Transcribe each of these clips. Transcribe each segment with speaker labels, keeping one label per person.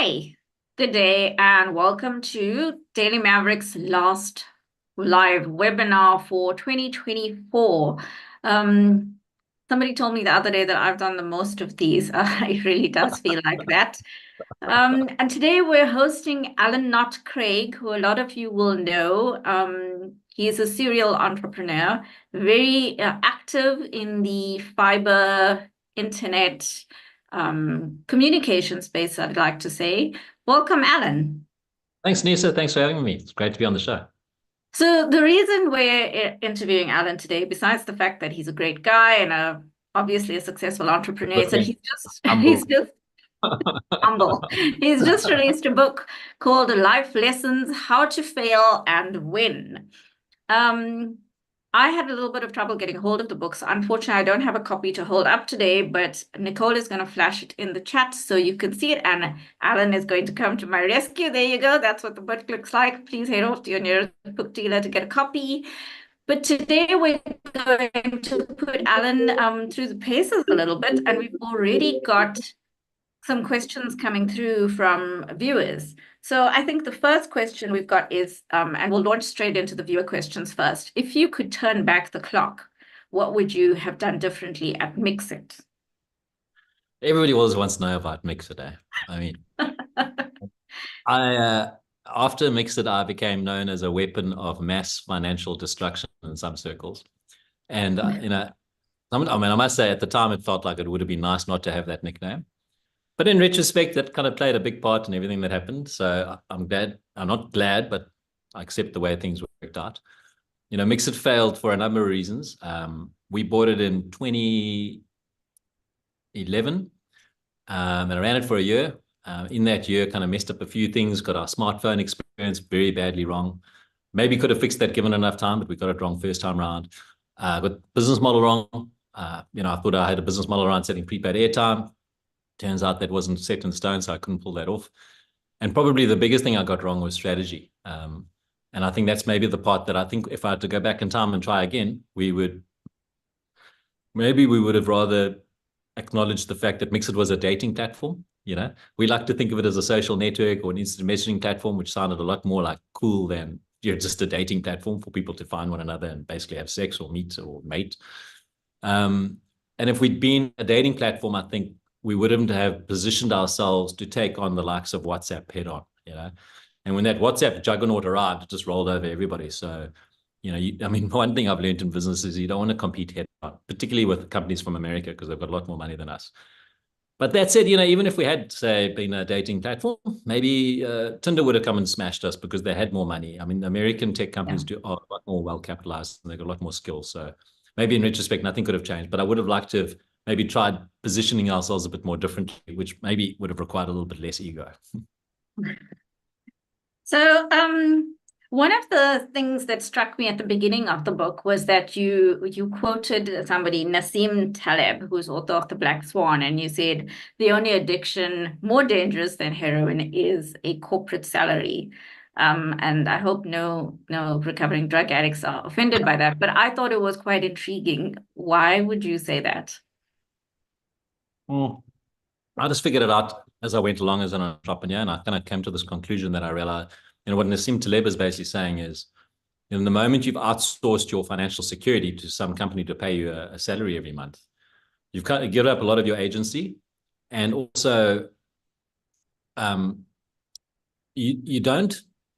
Speaker 1: Hi, good day, and welcome to Daily Maverick's last live webinar for 2024. Um, Somebody told me the other day that I've done the most of these. It really does feel like that. And today we're hosting Alan Knott-Craig, who a lot of you will know. He's a serial entrepreneur, very active in the fiber internet communication space, I'd like to say. Welcome, Alan.
Speaker 2: Thanks, Nisa. Thanks for having me. It's great to be on the show.
Speaker 1: So the reason we're interviewing Alan today, besides the fact that he's a great guy and obviously a successful entrepreneur,
Speaker 2: Good
Speaker 1: is that
Speaker 2: thing.
Speaker 1: he's just he's
Speaker 2: Humble.
Speaker 1: just humble. He's just released a book called Life Lessons: How to Fail and Win. Um, I had a little bit of trouble getting hold of the book, so unfortunately, I don't have a copy to hold up today, but Nicole is going to flash it in the chat so you can see it, and Alan is going to come to my rescue. There you go. That's what the book looks like. Please head off to your nearest book dealer to get a copy. But today we're going to put Alan through the paces a little bit, and we've already got some questions coming through from viewers. So I think the first question we've got is, and we'll launch straight into the viewer questions first. If you could turn back the clock, what would you have done differently at Mxit?
Speaker 2: Everybody always wants to know about Mxit. I mean, I after Mxit, I became known as a weapon of mass financial destruction in some circles. And I must say, at the time, it felt like it would have been nice not to have that nickname. But in retrospect, that kind of played a big part in everything that happened. So I'm glad. I'm not glad, but I accept the way things worked out. Mxit failed for a number of reasons. We bought it in 2011, and I ran it for a year. In that year, kind of messed up a few things, got our smartphone experience very badly wrong. Maybe could have fixed that given enough time, but we got it wrong first time around. Got business model wrong. I thought I had a business model around setting prepaid airtime. Turns out that wasn't set in stone, so I couldn't pull that off. And probably the biggest thing I got wrong was strategy. And I think that's maybe the part that I think if I had to go back in time and try again, we would have rather acknowledged the fact that Mxit was a dating platform. We like to think of it as a social network or an instant messaging platform, which sounded a lot more like cool than just a dating platform for people to find one another and basically have sex or meet or mate. And if we'd been a dating platform, I think we wouldn't have positioned ourselves to take on the likes of WhatsApp head on. And when that WhatsApp juggernaut arrived, it just rolled over everybody. So, one thing I've learned in business is you don't want to compete head on, particularly with companies from America, because they've got a lot more money than us. But that said, even if we had, say, been a dating platform, maybe Tinder would have come and smashed us because they had more money. I mean, American tech companies are a lot more well-capitalized and they've got a lot more skills. So maybe in retrospect, nothing could have changed. But I would have liked to have maybe tried positioning ourselves a bit more differently, which maybe would have required a little bit less ego.
Speaker 1: So one of the things that struck me at the beginning of the book was that you quoted somebody, Nassim Taleb, who's author of The Black Swan, and you said the only addiction more dangerous than heroin is a corporate salary. And I hope no recovering drug addicts are offended by that, but I thought it was quite intriguing. Why would you say that?
Speaker 2: Well, I just figured it out as I went along as an entrepreneur, and I kind of came to this conclusion that I realized, what Nassim Taleb is basically saying is, in the moment you've outsourced your financial security to some company to pay you a salary every month, you've kind of given up a lot of your agency, and also, you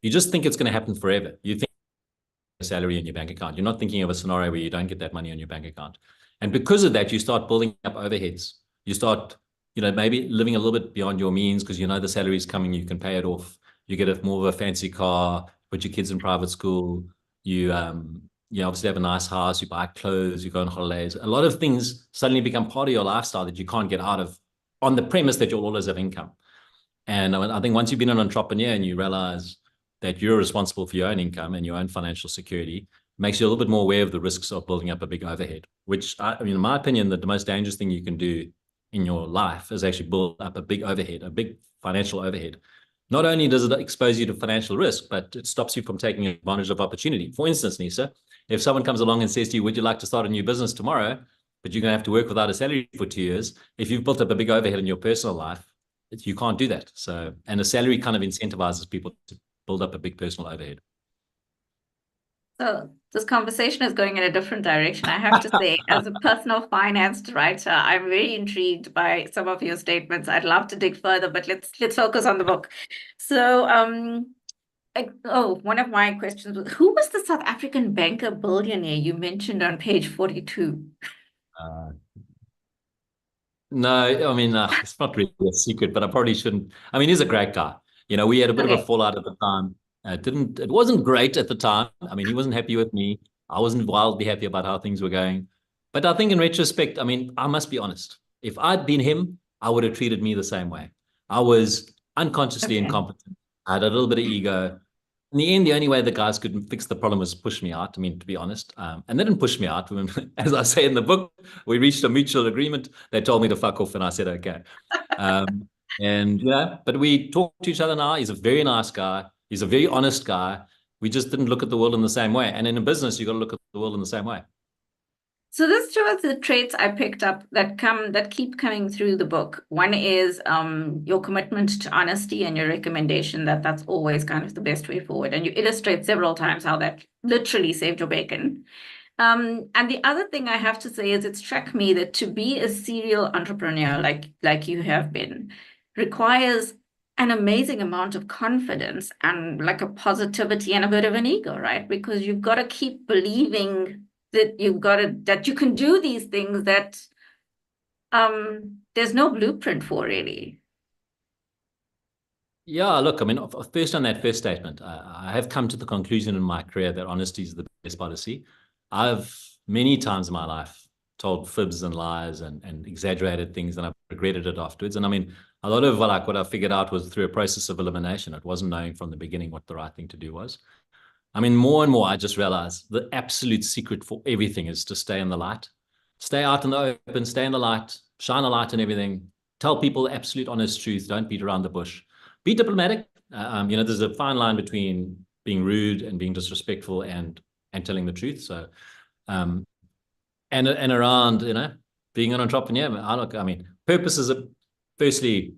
Speaker 2: just think it's going to happen forever. You think a salary in your bank account. You're not thinking of a scenario where you don't get that money on your bank account, and because of that, you start building up overheads. You start, maybe living a little bit beyond your means because the salary is coming, you can pay it off. You get more of a fancy car, put your kids in private school. You obviously have a nice house, you buy clothes, you go on holidays. A lot of things suddenly become part of your lifestyle that you can't get out of on the premise that you'll always have income. And I think once you've been an entrepreneur and you realize that you're responsible for your own income and your own financial security, it makes you a little bit more aware of the risks of building up a big overhead, which in my opinion, the most dangerous thing you can do in your life is actually build up a big overhead, a big financial overhead. Not only does it expose you to financial risk, but it stops you from taking advantage of opportunity. For instance, Nisa, if someone comes along and says to you, would you like to start a new business tomorrow, but you're going to have to work without a salary for 2 years, if you've built up a big overhead in your personal life, you can't do that. So, and a salary kind of incentivizes people to build up a big personal overhead.
Speaker 1: So this conversation is going in a different direction. I have to say, as a personal finance writer, I'm very intrigued by some of your statements. I'd love to dig further, but let's focus on the book. So, one of my questions was, who was the South African banker billionaire you mentioned on page 42?
Speaker 2: No, I mean, it's not really a secret, but I probably shouldn't. I mean, he's a great guy. You know, we had a bit of a fallout at the time. It wasn't great at the time. I mean, he wasn't happy with me. I wasn't wildly happy about how things were going. But I think in retrospect, I mean, I must be honest. If I'd been him, I would have treated me the same way. I was unconsciously incompetent. I had a little bit of ego. In the end, the only way the guys could fix the problem was push me out. I mean, to be honest, and they didn't push me out. As I say in the book, we reached a mutual agreement. They told me to fuck off, and I said okay. And yeah, but we talk to each other now. He's a very nice guy. He's a very honest guy. We just didn't look at the world in the same way. And in a business, you got to look at the world in the same way.
Speaker 1: So there's two of the traits I picked up that keep coming through the book. One is your commitment to honesty and your recommendation that that's always kind of the best way forward. And you illustrate several times how that literally saved your bacon. And the other thing I have to say is it struck me that to be a serial entrepreneur like you have been requires an amazing amount of confidence and like a positivity and a bit of an ego, right? Because you've got to keep believing that you can do these things that there's no blueprint for, really.
Speaker 2: Yeah, look, I mean, first on that first statement, I have come to the conclusion in my career that honesty is the best policy. I've many times in my life told fibs and lies and exaggerated things, and I've regretted it afterwards. And I mean, a lot of what I figured out was through a process of elimination. It wasn't knowing from the beginning what the right thing to do was. I mean, more and more, I just realized the absolute secret for everything is to stay in the light, stay out in the open, stay in the light, shine a light on everything, tell people the absolute honest truth, don't beat around the bush, be diplomatic. You know, there's a fine line between being rude and being disrespectful and telling the truth. So, and around, you know, being an entrepreneur, I mean, purpose is firstly,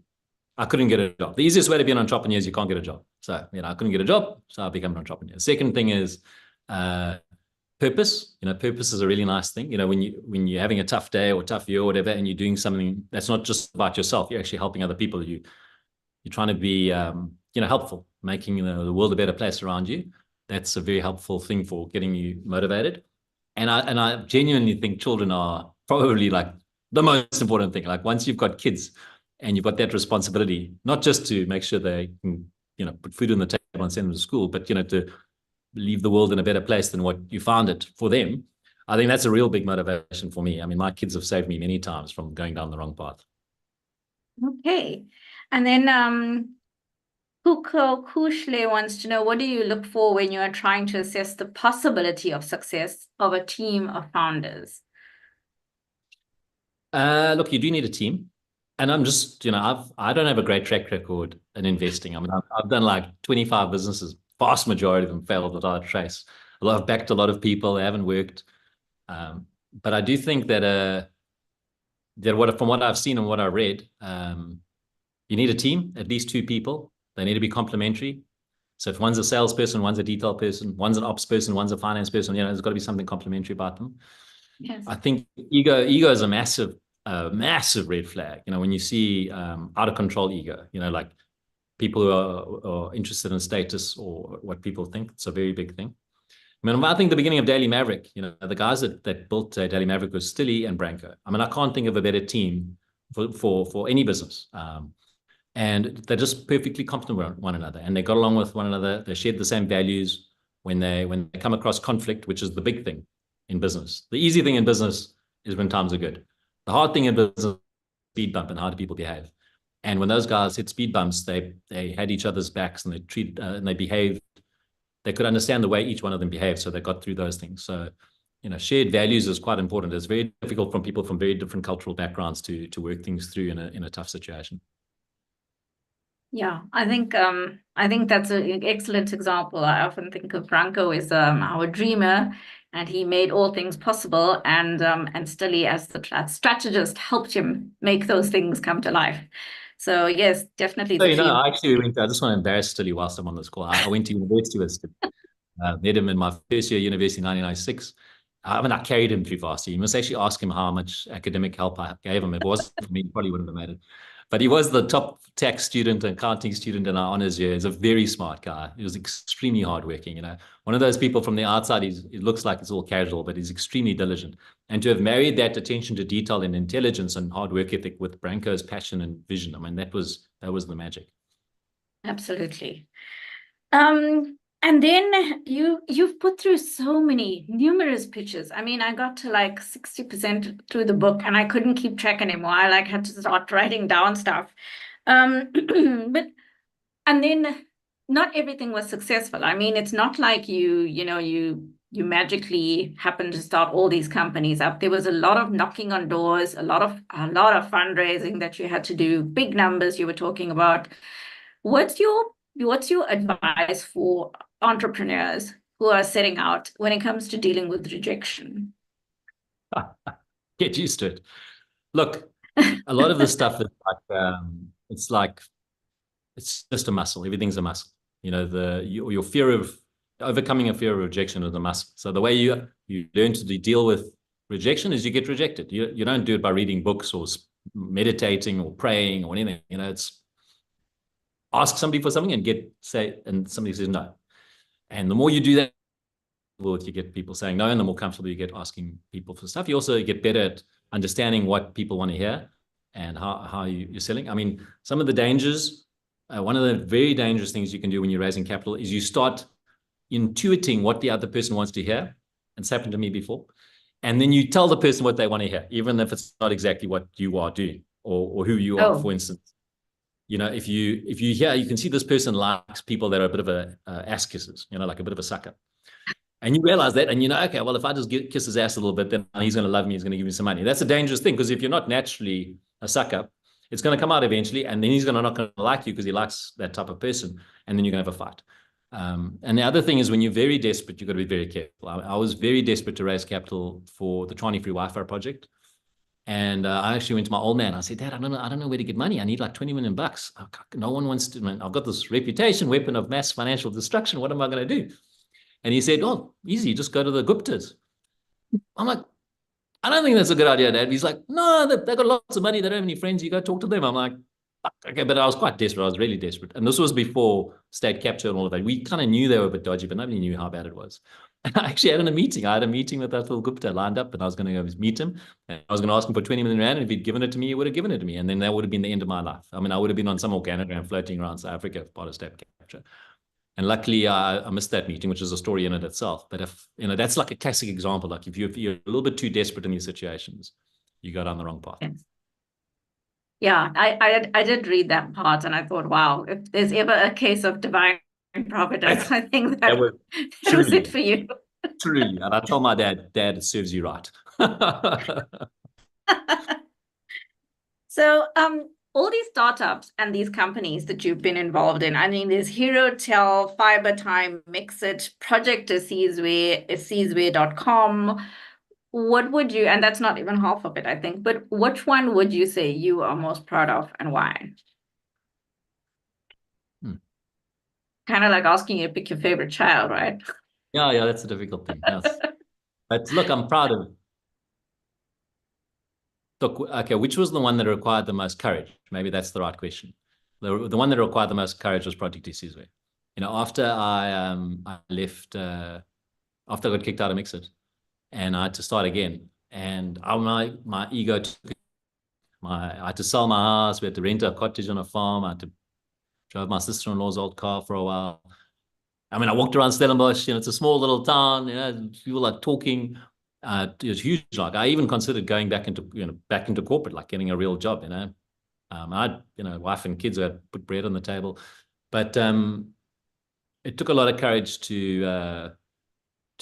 Speaker 2: I couldn't get a job. The easiest way to be an entrepreneur is you can't get a job. So, you know, I couldn't get a job, so I became an entrepreneur. Second thing is purpose. You know, purpose is a really nice thing. You know, when you're having a tough day or tough year or whatever, and you're doing something that's not just about yourself, you're actually helping other people. You're trying to be, you know, helpful, making the world a better place around you. That's a very helpful thing for getting you motivated. And I genuinely think children are probably like the most important thing. Like once you've got kids and you've got that responsibility, not just to make sure they can, you know, put food on the table and send them to school, but, you know, to leave the world in a better place than what you found it for them. I think that's a real big motivation for me. I mean, my kids have saved me many times from going down the wrong path.
Speaker 1: Okay. And then Huko Kushle wants to know, what do you look for when you are trying to assess the possibility of success of a team of founders?
Speaker 2: Look, you do need a team. And I'm just, you know, I don't have a great track record in investing. I mean, I've done like 25 businesses. Vast majority of them failed without a trace. I've backed a lot of people. They haven't worked. But I do think that from what I've seen and what I read, you need a team, at least two people. They need to be complementary. So if one's a salesperson, one's a detail person, one's an ops person, one's a finance person, you know, there's got to be something complementary about them.
Speaker 1: Yes.
Speaker 2: I think ego is a massive red flag. You know, when you see out of control ego, you know, like people who are interested in status or what people think, it's a very big thing. I mean, I think the beginning of Daily Maverick, you know, the guys that built Daily Maverick was Stilly and Branko. I mean, I can't think of a better team for any business. And they're just perfectly complement one another, and they got along with one another. They shared the same values. When they come across conflict, which is the big thing in business, the easy thing in business is when times are good. The hard thing in business is speed bump and how do people behave. And when those guys hit speed bumps, they had each other's backs and they behaved. They could understand the way each one of them behaved, so they got through those things. So, you know, shared values is quite important. It's very difficult from people from very different cultural backgrounds to work things through in a tough situation.
Speaker 1: Yeah, I think that's an excellent example. I often think of Branko as our dreamer, and he made all things possible, and Stilly as the strategist helped him make those things come to life. So yes, definitely
Speaker 2: So,
Speaker 1: the few.
Speaker 2: I actually went, I just want to embarrass Stilly whilst I'm on this call. I went to university with Stilly. Met him in my first year at university in 1996. I mean, I carried him through varsity. You must actually ask him how much academic help I gave him. If it wasn't for me, he probably wouldn't have made it. But he was the top tax student and accounting student in our honors year. He's a very smart guy. He was extremely hardworking. One of those people from the outside, it looks like it's all casual, but he's extremely diligent. And to have married that attention to detail and intelligence and hard work ethic with Branko's passion and vision, I mean, that was the magic.
Speaker 1: Absolutely. And then you've put through so many numerous pitches. I mean, I got to like 60% through the book and I couldn't keep track anymore. I like had to start writing down stuff. But and then not everything was successful. I mean, it's not like you magically happened to start all these companies up. There was a lot of knocking on doors, a lot of fundraising that you had to do, big numbers you were talking about. What's your advice for entrepreneurs who are setting out when it comes to dealing with rejection?
Speaker 2: Get used to it. Look, a lot of this stuff is it's just a muscle. Everything's a muscle. Your fear of overcoming a fear of rejection is a muscle. So the way you learn to deal with rejection is you get rejected. You don't do it by reading books or meditating or praying or anything. It's ask somebody for something and somebody says no. And the more you do that, you get people saying no, and the more comfortable you get asking people for stuff. You also get better at understanding what people want to hear and how you're selling. I mean, some of the dangers, one of the very dangerous things you can do when you're raising capital is you start intuiting what the other person wants to hear. It's happened to me before. And then you tell the person what they want to hear, even if it's not exactly what you are doing or who you are, for instance. If you hear, you can see this person likes people that are a bit of a ass kissers, like a bit of a sucker. And you realize that, and okay, well, if I just kiss his ass a little bit, then he's going to love me, he's going to give me some money. That's a dangerous thing, because if you're not naturally a sucker, it's going to come out eventually, and then he's not going to like you because he likes that type of person, and then you're going to have a fight. And the other thing is, when you're very desperate, you've got to be very careful. I was very desperate to raise capital for the Tshwane Free Wi-Fi project. And I actually went to my old man. I said, Dad, I don't know where to get money. I need like 20 million bucks. No one wants to. I've got this reputation, weapon of mass financial destruction. What am I going to do? And he said, oh, easy. Just go to the Guptas. I'm like, I don't think that's a good idea, Dad. He's like, no, they've got lots of money. They don't have any friends. You go talk to them. I'm like, okay, but I was quite desperate. I was really desperate. And this was before state capture and all of that. We kind of knew they were a bit dodgy, but nobody knew how bad it was. And I actually had a meeting. I had a meeting with that little Gupta lined up, and I was going to go meet him. And I was going to ask him for 20 million rand. And if he'd given it to me, he would have given it to me. And then that would have been the end of my life. I mean, I would have been on some organogram floating around South Africa as part of state capture. And luckily, I missed that meeting, which is a story in it itself. But that's like a classic example. Like if you're a little bit too desperate in these situations, you go down the wrong path.
Speaker 1: Yes. Yeah, I did read that part, and I thought, wow, if there's ever a case of divine providence, I think that was it for you.
Speaker 2: Truly. And I told my dad, it serves you right.
Speaker 1: So, all these startups and these companies that you've been involved in, I mean, there's HeroTel, FiberTime, Mxit, Project Sizwe.com. What would you, and that's not even half of it, I think, but which one would you say you are most proud of and why? Kind of like asking you to pick your favorite child, right?
Speaker 2: Yeah, that's a difficult thing. Yes. But look, I'm proud of it. Look, okay, which was the one that required the most courage? Maybe that's the right question. The one that required the most courage was Project Sizwe. After I left, after I got kicked out of Mxit, and I had to start again, and my ego I had to sell my house. We had to rent a cottage on a farm. I had to drive my sister-in-law's old car for a while. I mean, I walked around Stellenbosch. It's a small little town. People like talking. It was huge. Like I even considered going back into corporate, like getting a real job. I had wife and kids who had put bread on the table, but it took a lot of courage to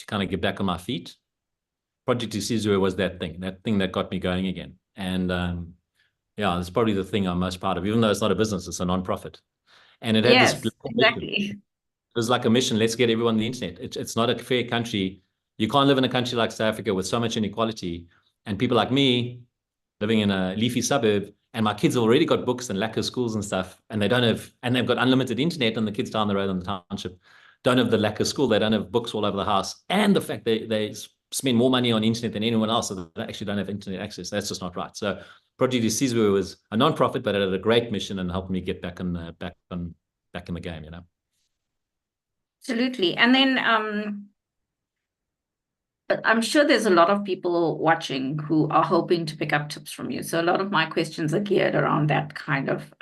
Speaker 2: kind of get back on my feet. Project Sizwe was that thing that got me going again. And yeah, it's probably the thing I'm most proud of, even though it's not a business, it's a non-profit. And it had this
Speaker 1: exactly.
Speaker 2: It was like a mission. Let's get everyone on the internet. It's not a fair country. You can't live in a country like South Africa with so much inequality and people like me living in a leafy suburb And my kids have already got books and lacquer schools and stuff, and they've got unlimited internet, and the kids down the road in the township don't have the lacquer school. They don't have books all over the house. And the fact they spend more money on internet than anyone else, so they actually don't have internet access. That's just not right. So Project Isizwe was a non-profit, but it had a great mission and helped me get back in the game, you know.
Speaker 1: Absolutely. And then I'm sure there's a lot of people watching who are hoping to pick up tips from you. So a lot of my questions are geared around that kind of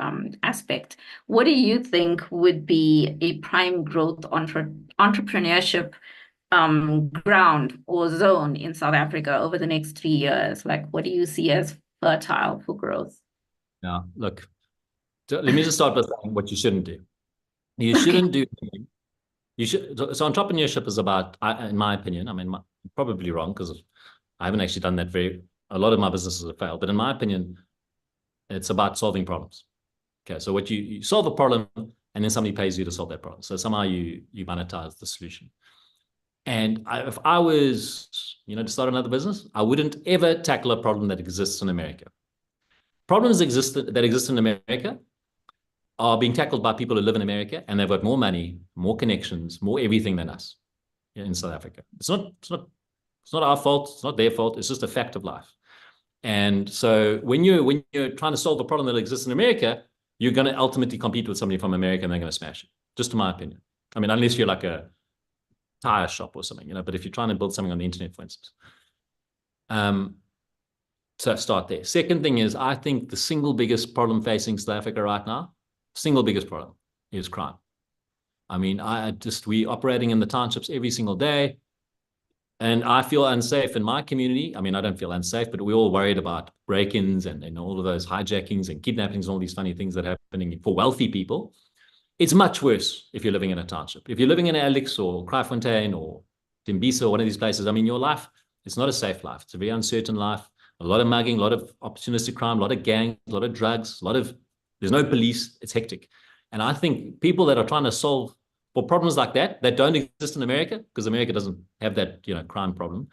Speaker 1: aspect. What do you think would be a prime growth entrepreneurship ground or zone in South Africa over the next 3 years? Like, what do you see as fertile for growth?
Speaker 2: Yeah, look, let me just start by saying what you shouldn't do. You shouldn't do. So entrepreneurship is about, in my opinion, I mean, probably wrong because I haven't actually done that a lot of my businesses have failed, but in my opinion, it's about solving problems. Okay, so what you solve a problem and then somebody pays you to solve that problem. So somehow you monetize the solution. And if I was, to start another business, I wouldn't ever tackle a problem that exists in America. Problems that exist in America are being tackled by people who live in America, and they've got more money, more connections, more everything than us in South Africa. It's not our fault. It's not their fault. It's just a fact of life. And so when you're trying to solve a problem that exists in America, you're going to ultimately compete with somebody from America, and they're going to smash it. Just in my opinion. I mean, unless you're like a tire shop or something, but if you're trying to build something on the internet, for instance. So start there. Second thing is, I think the single biggest problem facing South Africa right now, single biggest problem, is crime. I mean, we operating in the townships every single day, and I feel unsafe in my community. I mean, I don't feel unsafe, but we're all worried about break-ins and all of those hijackings and kidnappings and all these funny things that are happening for wealthy people. It's much worse if you're living in a township. If you're living in Alex or Kraaifontein or Tembisa or one of these places, I mean, your life, it's not a safe life. It's a very uncertain life. A lot of mugging, a lot of opportunistic crime, a lot of gangs, a lot of drugs, there's no police. It's hectic. And I think people that are trying to solve for problems like that don't exist in America, because America doesn't have that, crime problem.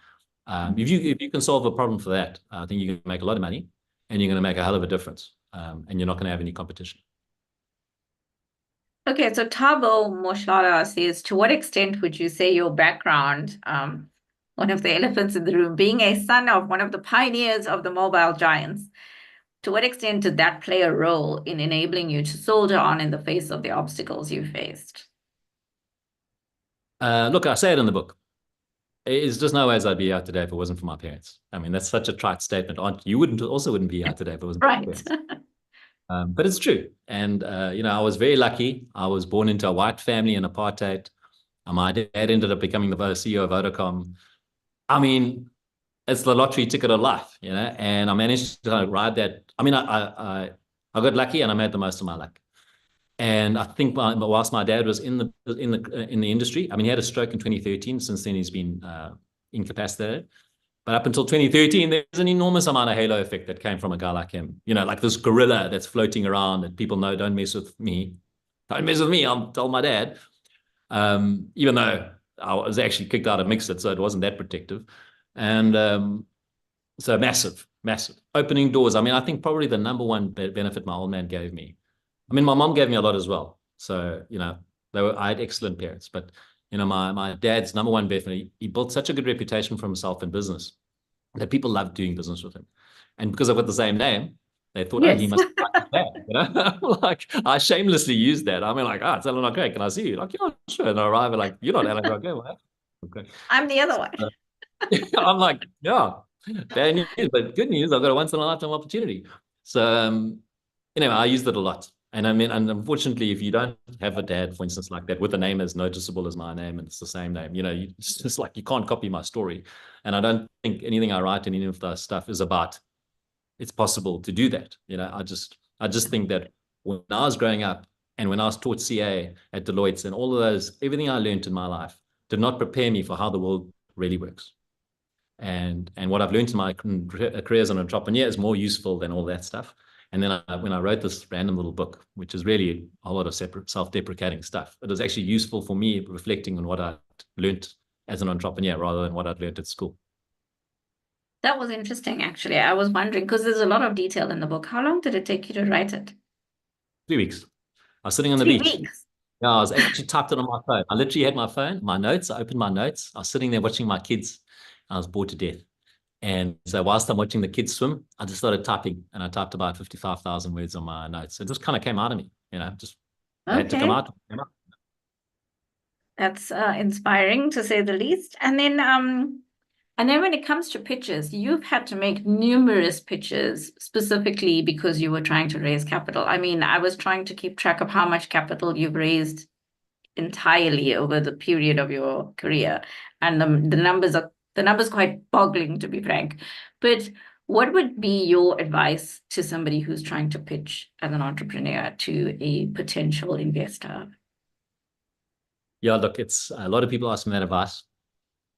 Speaker 2: If you can solve a problem for that, I think you can make a lot of money, and you're going to make a hell of a difference. And you're not going to have any competition.
Speaker 1: Okay, so Thabo Moshlala says, to what extent would you say your background, one of the elephants in the room, being a son of one of the pioneers of the mobile giants, to what extent did that play a role in enabling you to soldier on in the face of the obstacles you faced?
Speaker 2: Look, I say it in the book. There's just no ways I'd be out today if it wasn't for my parents. I mean, that's such a trite statement. You wouldn't be out today if it wasn't for my parents. But it's true. And, I was very lucky. I was born into a white family in apartheid. My dad ended up becoming the CEO of Vodacom. I mean, it's the lottery ticket of life, and I managed to kind of ride that. I mean, I got lucky, and I made the most of my luck. And I think whilst my dad was in the industry, I mean, he had a stroke in 2013. Since then, he's been incapacitated. But up until 2013, there's an enormous amount of halo effect that came from a guy like him. Like this gorilla that's floating around that people know, don't mess with me. Don't mess with me, I'll tell my dad. Even though I was actually kicked out of Mxit, so it wasn't that protective. And so massive. Opening doors. I mean, I think probably the number one benefit my old man gave me. I mean, my mom gave me a lot as well. So, I had excellent parents, but my dad's number one benefit, he built such a good reputation for himself in business that people loved doing business with him. And because I've got the same name, they thought, yes. Oh, he must be like that. Like, I shamelessly used that. I mean, like, it's Alan Knott-Craig. Can I see you? Like, yeah, sure. And I arrive at like, you're not Alan Knott-Craig. What? Okay.
Speaker 1: I'm the other one.
Speaker 2: I'm like, yeah, bad news, but good news. I've got a once in a lifetime opportunity. So, anyway, I used it a lot. And I mean, and unfortunately, if you don't have a dad, for instance, like that, with a name as noticeable as my name, and it's the same name, it's just like you can't copy my story. And I don't think anything I write in any of that stuff is about it's possible to do that. I just think that when I was growing up and when I was taught CA at Deloitte and all of those, everything I learned in my life did not prepare me for how the world really works. And what I've learned in my career as an entrepreneur is more useful than all that stuff. And then when I wrote this random little book, which is really a lot of separate self-deprecating stuff, it was actually useful for me reflecting on what I learned as an entrepreneur rather than what I'd learned at school.
Speaker 1: That was interesting, actually. I was wondering, because there's a lot of detail in the book. How long did it take you to write it?
Speaker 2: 3 weeks. I was sitting on the
Speaker 1: Three
Speaker 2: beach.
Speaker 1: weeks.
Speaker 2: Yeah, I was actually typed it on my phone. I literally had my phone, my notes. I opened my notes. I was sitting there watching my kids. I was bored to death. And so whilst I'm watching the kids swim, I just started typing, and I typed about 55,000 words on my notes. It just kind of came out of me, just it had to come
Speaker 1: Okay.
Speaker 2: out.
Speaker 1: That's inspiring, to say the least. And then when it comes to pitches, you've had to make numerous pitches specifically because you were trying to raise capital. I mean, I was trying to keep track of how much capital you've raised entirely over the period of your career, and the numbers quite boggling, to be frank. But what would be your advice to somebody who's trying to pitch as an entrepreneur to a potential investor?
Speaker 2: Yeah, look, it's a lot of people ask me that advice.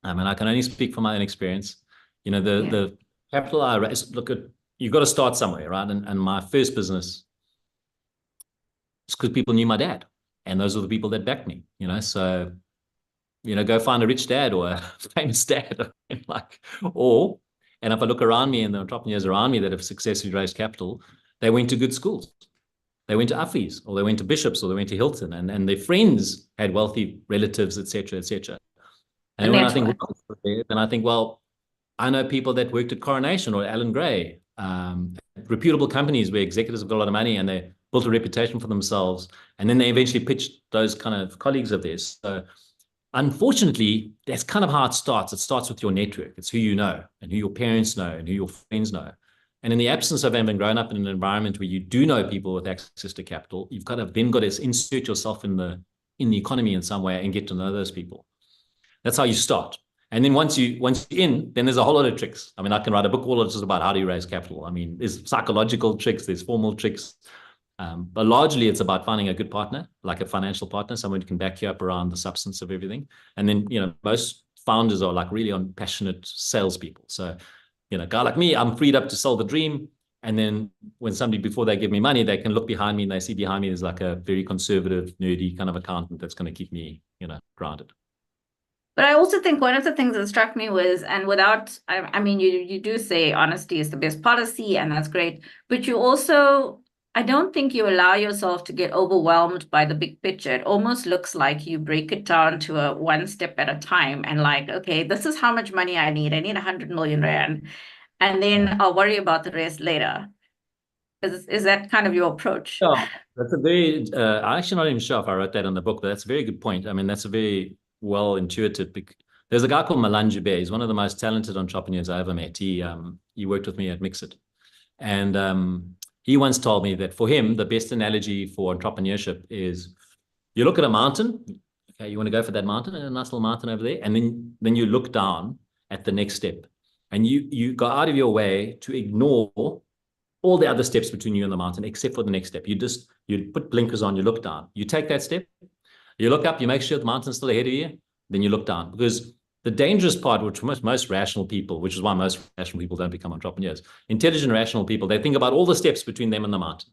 Speaker 2: And I can only speak from my own experience. The capital I raised, look at, you've got to start somewhere, right? And my first business, it's because people knew my dad, and those are the people that backed me, so, go find a rich dad or a famous dad, and if I look around me and the entrepreneurs around me that have successfully raised capital, they went to good schools. They went to Uffie's, or they went to Bishop's, or they went to Hilton, and their friends had wealthy relatives, etc., etc. And then I think, well, I know people that worked at Coronation or Alan Gray, reputable companies where executives have got a lot of money and they built a reputation for themselves. And then they eventually pitched those kind of colleagues of theirs. So unfortunately, that's kind of how it starts. It starts with your network. It's who you know and who your parents know and who your friends know. And in the absence of having grown up in an environment where you do know people with access to capital, you've got to insert yourself in the economy in some way and get to know those people. That's how you start. And then once you're in, then there's a whole lot of tricks. I mean, I can write a book all just about how do you raise capital. I mean, there's psychological tricks, there's formal tricks. But largely it's about finding a good partner, like a financial partner, someone who can back you up around the substance of everything. And then, most founders are like really passionate salespeople. So, a guy like me, I'm freed up to sell the dream. And then when somebody, before they give me money, they can look behind me and they see behind me there's like a very conservative, nerdy kind of accountant that's going to keep me, grounded.
Speaker 1: But I also think one of the things that struck me was, and I mean, you do say honesty is the best policy, and that's great. But you also, I don't think you allow yourself to get overwhelmed by the big picture. It almost looks like you break it down to a one step at a time, and like, okay, this is how much money I need. I need 100 million rand, and then I'll worry about the rest later. Is that kind of your approach?
Speaker 2: Yeah, that's a very, I'm actually not even sure if I wrote that in the book, but that's a very good point. I mean, that's a very well intuitive. There's a guy called Milan Jubei. He's one of the most talented entrepreneurs I ever met. He worked with me at Mxit. And he once told me that for him, the best analogy for entrepreneurship is you look at a mountain. Okay, you want to go for that mountain, a nice little mountain over there. And then you look down at the next step. And you go out of your way to ignore all the other steps between you and the mountain, except for the next step. You put blinkers on, you look down. You take that step, you look up, you make sure the mountain's still ahead of you, then you look down. Because the dangerous part, which most rational people, which is why most rational people don't become entrepreneurs, intelligent, rational people, they think about all the steps between them and the mountain.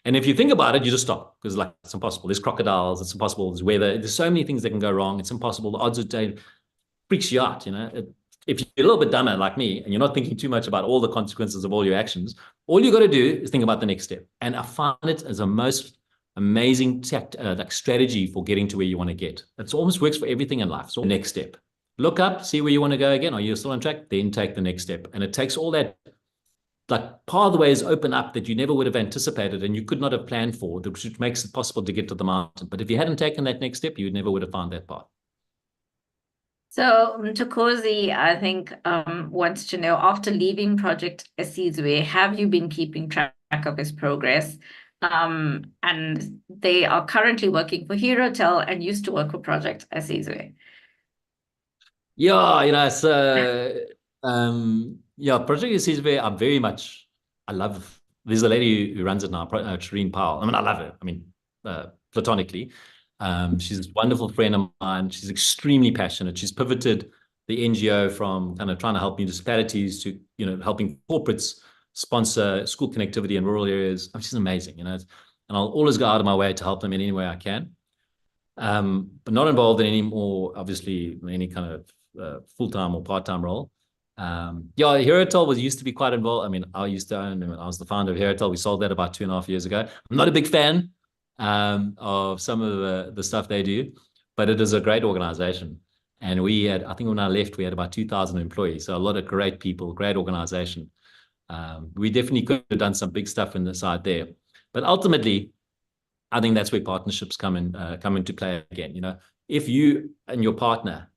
Speaker 2: And if you think about it, you just stop, because like it's impossible. There's crocodiles, it's impossible. There's weather. There's so many things that can go wrong. It's impossible. The odds of day freaks you out, if you're a little bit dumber like me and you're not thinking too much about all the consequences of all your actions, all you got to do is think about the next step. And I find it as a most amazing strategy for getting to where you want to get. It almost works for everything in life. So the next step, look up, see where you want to go again. Are you still on track? Then take the next step. And it takes all that, like pathways open up that you never would have anticipated and you could not have planned for, which makes it possible to get to the mountain. But if you hadn't taken that next step, you never would have found that path.
Speaker 1: So Mtokozi, I think, wants to know, after leaving Project Asizwe, have you been keeping track of his progress? And they are currently working for HeroTel and used to work for Project Asizwe.
Speaker 2: Yeah, Project Asizwe, I love. There's a lady who runs it now, Shireen Powell. I mean, I love her. I mean, platonically. She's a wonderful friend of mine. She's extremely passionate. She's pivoted the NGO from kind of trying to help municipalities to, helping corporates sponsor school connectivity in rural areas. I mean, she's amazing, and I'll always go out of my way to help them in any way I can. But not involved in any more, obviously, any kind of full-time or part-time role. Yeah, Heritel was used to be quite involved. I mean, I used to own, I was the founder of Heritel. We sold that about 2.5 years ago. I'm not a big fan of some of the stuff they do, but it is a great organization. And we had, I think when I left, we had about 2,000 employees. So a lot of great people, great organization. We definitely could have done some big stuff in the side there. But ultimately, I think that's where partnerships come into play again. You know, if you and your partner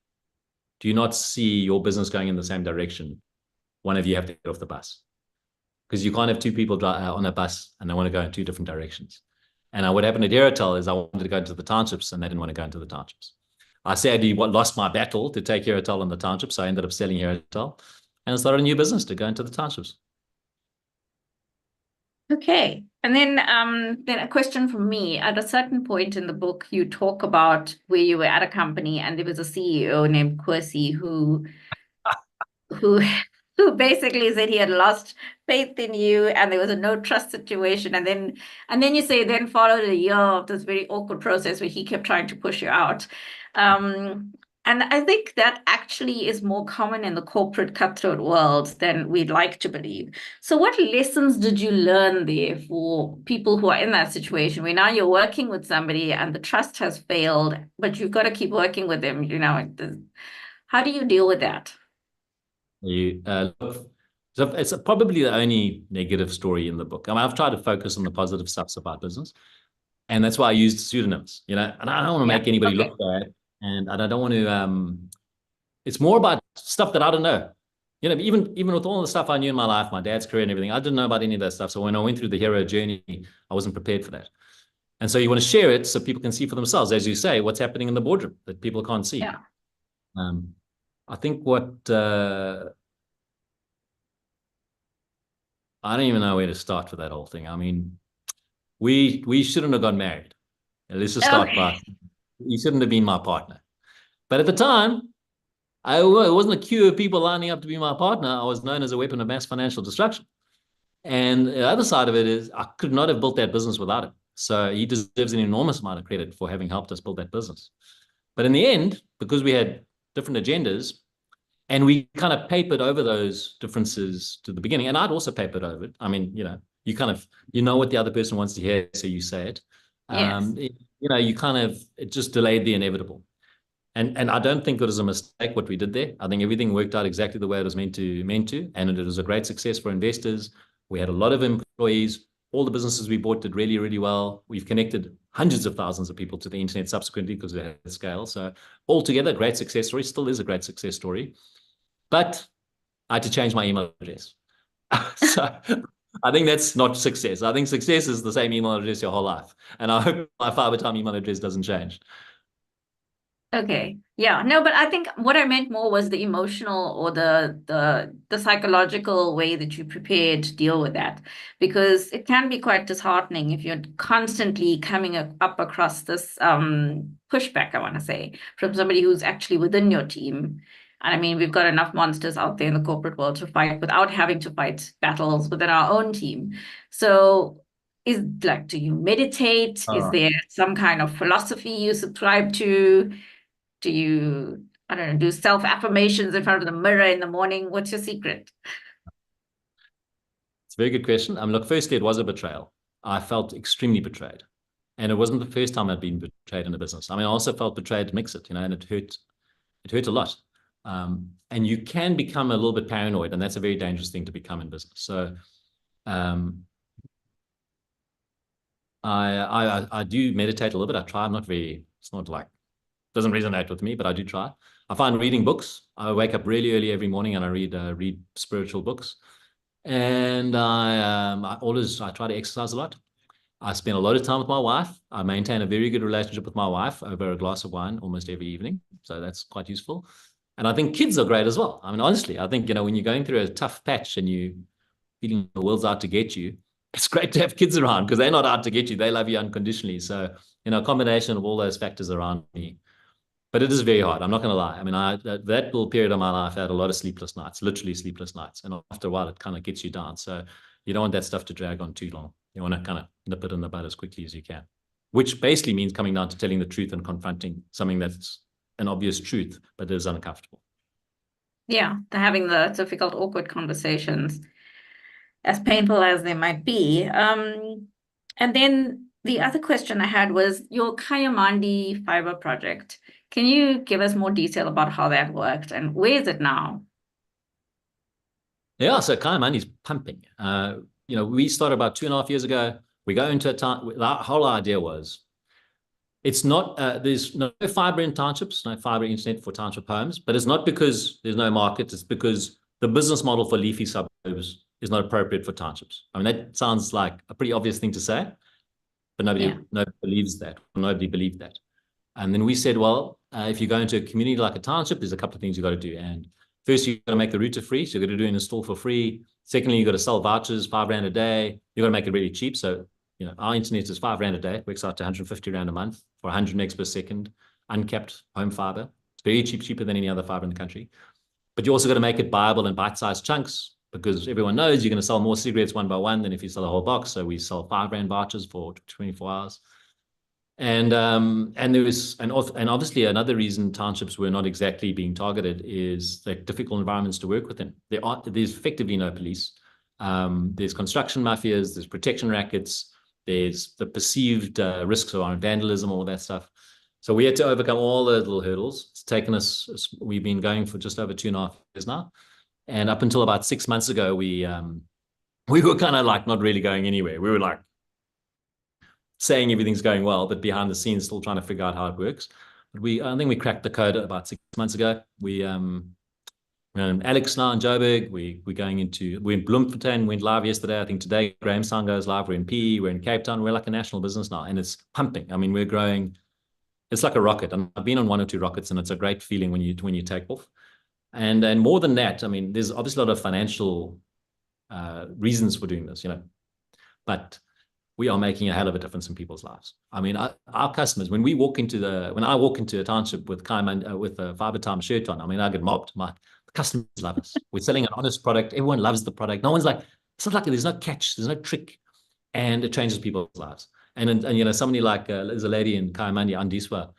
Speaker 2: do not see your business going in the same direction, one of you have to get off the bus, because you can't have two people on a bus and they want to go in two different directions. And what happened at Heritel is I wanted to go into the townships and they didn't want to go into the townships. I sadly lost my battle to take Heritel in the townships. So I ended up selling Heritel and started a new business to go into the townships.
Speaker 1: Okay. And then a question from me. At a certain point in the book, you talk about where you were at a company and there was a CEO named Kwesi who who basically said he had lost faith in you and there was a no trust situation. And then you say then followed a year of this very awkward process where he kept trying to push you out. And I think that actually is more common in the corporate cutthroat world than we'd like to believe. So what lessons did you learn there for people who are in that situation where now you're working with somebody and the trust has failed, but you've got to keep working with them, you know? How do you deal with that?
Speaker 2: So it's probably the only negative story in the book. I mean, I've tried to focus on the positive stuff about business, and that's why I used pseudonyms, you know, and I don't want to make anybody look bad, and I don't want to, it's more about stuff that I don't know. You know, even with all the stuff I knew in my life, my dad's career and everything, I didn't know about any of that stuff. So when I went through the hero journey, I wasn't prepared for that. And so you want to share it so people can see for themselves, as you say, what's happening in the boardroom that people can't see.
Speaker 1: Yeah.
Speaker 2: I think I don't even know where to start with that whole thing. I mean, we shouldn't have got married. Let's just start by, he shouldn't have been my partner. But at the time, it wasn't a queue of people lining up to be my partner. I was known as a weapon of mass financial destruction. And the other side of it is I could not have built that business without him. So he deserves an enormous amount of credit for having helped us build that business. But in the end, because we had different agendas, and we kind of papered over those differences to the beginning. And I'd also papered over it. I mean, you know, you know what the other person wants to hear, so you say it.
Speaker 1: Yes.
Speaker 2: You know, it just delayed the inevitable. And I don't think it was a mistake what we did there. I think everything worked out exactly the way it was meant to, and it was a great success for investors. We had a lot of employees. All the businesses we bought did really, really well. We've connected hundreds of thousands of people to the internet subsequently because we had scale. So altogether, great success story. Still is a great success story. But I had to change my email address. So I think that's not success. I think success is the same email address your whole life. And I hope my fiber time email address doesn't change.
Speaker 1: Okay. Yeah. No, but I think what I meant more was the emotional or the psychological way that you prepared to deal with that, because it can be quite disheartening if you're constantly coming up across this pushback, I want to say, from somebody who's actually within your team. And I mean, we've got enough monsters out there in the corporate world to fight without having to fight battles within our own team. So do you meditate? Is there some kind of philosophy you subscribe to? Do you, I don't know, do self-affirmations in front of the mirror in the morning? What's your secret?
Speaker 2: It's a very good question. Look, firstly, it was a betrayal. I felt extremely betrayed. And it wasn't the first time I'd been betrayed in a business. I mean, I also felt betrayed at Mxit, you know, and it hurt a lot. And you can become a little bit paranoid, and that's a very dangerous thing to become in business. So I do meditate a little bit. I try. It's not like, doesn't resonate with me, but I do try. I find reading books. I wake up really early every morning and I read spiritual books. And I try to exercise a lot. I spend a lot of time with my wife. I maintain a very good relationship with my wife over a glass of wine almost every evening. So that's quite useful. And I think kids are great as well. I mean, honestly, I think, you know, when you're going through a tough patch and you feeling the world's out to get you, it's great to have kids around because they're not out to get you. They love you unconditionally. So, you know, a combination of all those factors around me. But it is very hard. I'm not going to lie. I mean, that little period of my life, I had a lot of sleepless nights, literally sleepless nights. And after a while, it kind of gets you down. So you don't want that stuff to drag on too long. You want to kind of nip it in the bud as quickly as you can, which basically means coming down to telling the truth and confronting something that's an obvious truth, but is uncomfortable.
Speaker 1: Yeah, they're having the difficult, awkward conversations, as painful as they might be. And then the other question I had was your Kayamandi fiber project. Can you give us more detail about how that worked and where is it now?
Speaker 2: Yeah, so Kai Money's pumping. We started about 2.5 years ago. We go into a time, the whole idea was it's not, there's no fiber in townships, no fiber internet for township homes, but it's not because there's no market, it's because the business model for leafy suburbs is not appropriate for townships. I mean, that sounds like a pretty obvious thing to say, but nobody believes that. Nobody believed that. And then we said, well, if you go into a community like a township, there's a couple of things you got to do. And first, you've got to make the router free. So you've got to do an install for free. Secondly, you've got to sell vouchers, R5 a day. You've got to make it really cheap. So, our internet is R5 a day, works out to 150 Rand a month for 100 megs per second, uncapped home fiber. It's very cheap, cheaper than any other fiber in the country. But you also got to make it viable in bite-sized chunks because everyone knows you're going to sell more cigarettes one by one than if you sell a whole box. So we sell 5 Rand vouchers for 24 hours. And obviously another reason townships were not exactly being targeted is the difficult environments to work within. There's effectively no police. There's construction mafias, there's protection rackets, there's the perceived risks around vandalism, all that stuff. So we had to overcome all those little hurdles. It's taken us, we've been going for just over 2.5 years now. And up until about 6 months ago, we were kind of like not really going anywhere. We were like saying everything's going well, but behind the scenes still trying to figure out how it works. But I think we cracked the code about 6 months ago. Alex now in Joburg, we're in Bloemfontein, went live yesterday. I think today Grahamstown goes live. We're in PE, we're in Cape Town. We're like a national business now, and it's pumping. I mean, we're growing. It's like a rocket. And I've been on 1 or 2 rockets, and it's a great feeling when you take off. And more than that, I mean, there's obviously a lot of financial reasons for doing this, but we are making a hell of a difference in people's lives. I mean, our customers, when I walk into a township with a Fiber Time shirt on, I mean, I get mobbed. The customers love us. We're selling an honest product. Everyone loves the product. No one's like, it's not like there's no catch, there's no trick, and it changes people's lives. And somebody like there's a lady in Kayamandi, Andiswa.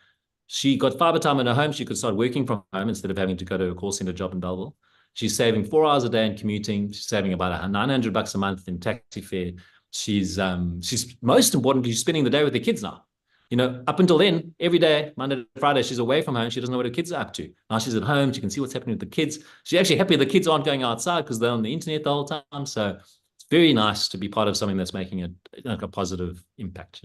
Speaker 2: She got Fiber Time in her home. She could start working from home instead of having to go to a call center job in Belleville. She's saving 4 hours a day in commuting. She's saving about $900 a month in taxi fare. She's most importantly, she's spending the day with the kids now. Up until then, every day, Monday to Friday, she's away from home. She doesn't know what her kids are up to. Now she's at home. She can see what's happening with the kids. She's actually happy the kids aren't going outside because they're on the internet the whole time. So it's very nice to be part of something that's making a positive impact.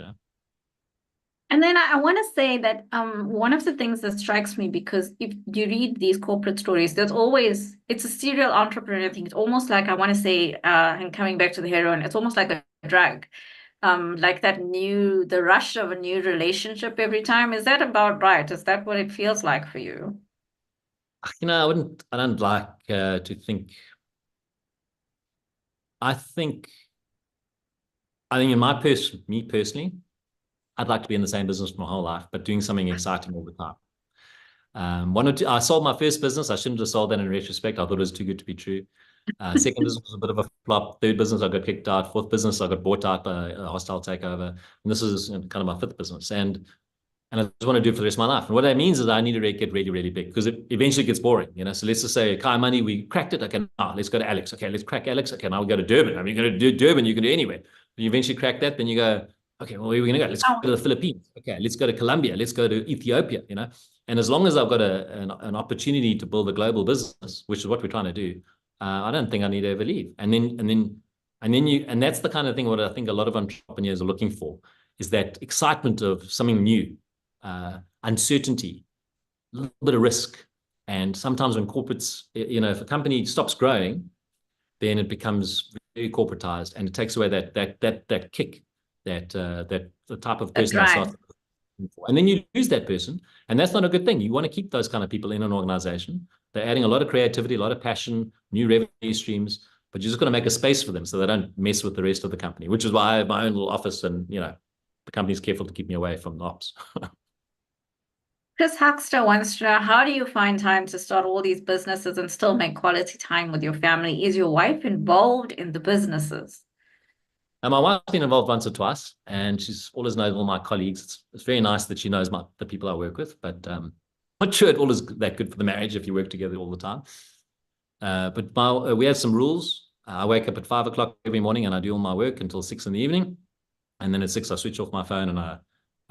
Speaker 1: And then I want to say that one of the things that strikes me, because if you read these corporate stories, it's a serial entrepreneur thing. It's almost like, I want to say, and coming back to the heroin, it's almost like a drug. Like the rush of a new relationship every time. Is that about right? Is that what it feels like for you?
Speaker 2: I don't like to think. I think in me personally, I'd like to be in the same business my whole life, but doing something exciting all the time. I sold my first business. I shouldn't have sold that in retrospect. I thought it was too good to be true. Second business was a bit of a flop. Third business, I got kicked out. Fourth business, I got bought out by a hostile takeover. And this is kind of my fifth business. And I just want to do it for the rest of my life. And what that means is I need to get really, really big because it eventually gets boring. So let's just say Kai Money, we cracked it. Okay, now let's go to Alex. Okay, let's crack Alex. Okay, now we go to Durban. I mean, you're going to do Durban, you can do anywhere. You eventually crack that, then you go, okay, well, where are we going to go? Let's go to the Philippines. Okay, let's go to Colombia. Let's go to Ethiopia, And as long as I've got an opportunity to build a global business, which is what we're trying to do, I don't think I need to ever leave. And that's the kind of thing what I think a lot of entrepreneurs are looking for is that excitement of something new, uncertainty, a little bit of risk. And sometimes when corporates, if a company stops growing, then it becomes very corporatized and it takes away that kick, that the type of person that starts. And then you lose that person, and that's not a good thing. You want to keep those kind of people in an organization. They're adding a lot of creativity, a lot of passion, new revenue streams, but you're just going to make a space for them so they don't mess with the rest of the company, which is why I have my own little office and, the company's careful to keep me away from the ops.
Speaker 1: Chris Huckster wants to know, how do you find time to start all these businesses and still make quality time with your family? Is your wife involved in the businesses?
Speaker 2: And my wife's been involved once or twice, and she's always knows all my colleagues. It's very nice that she knows the people I work with, but not sure it all is that good for the marriage if you work together all the time. But we have some rules. I wake up at 5 o'clock every morning and I do all my work until 6 in the evening. And then at 6, I switch off my phone and I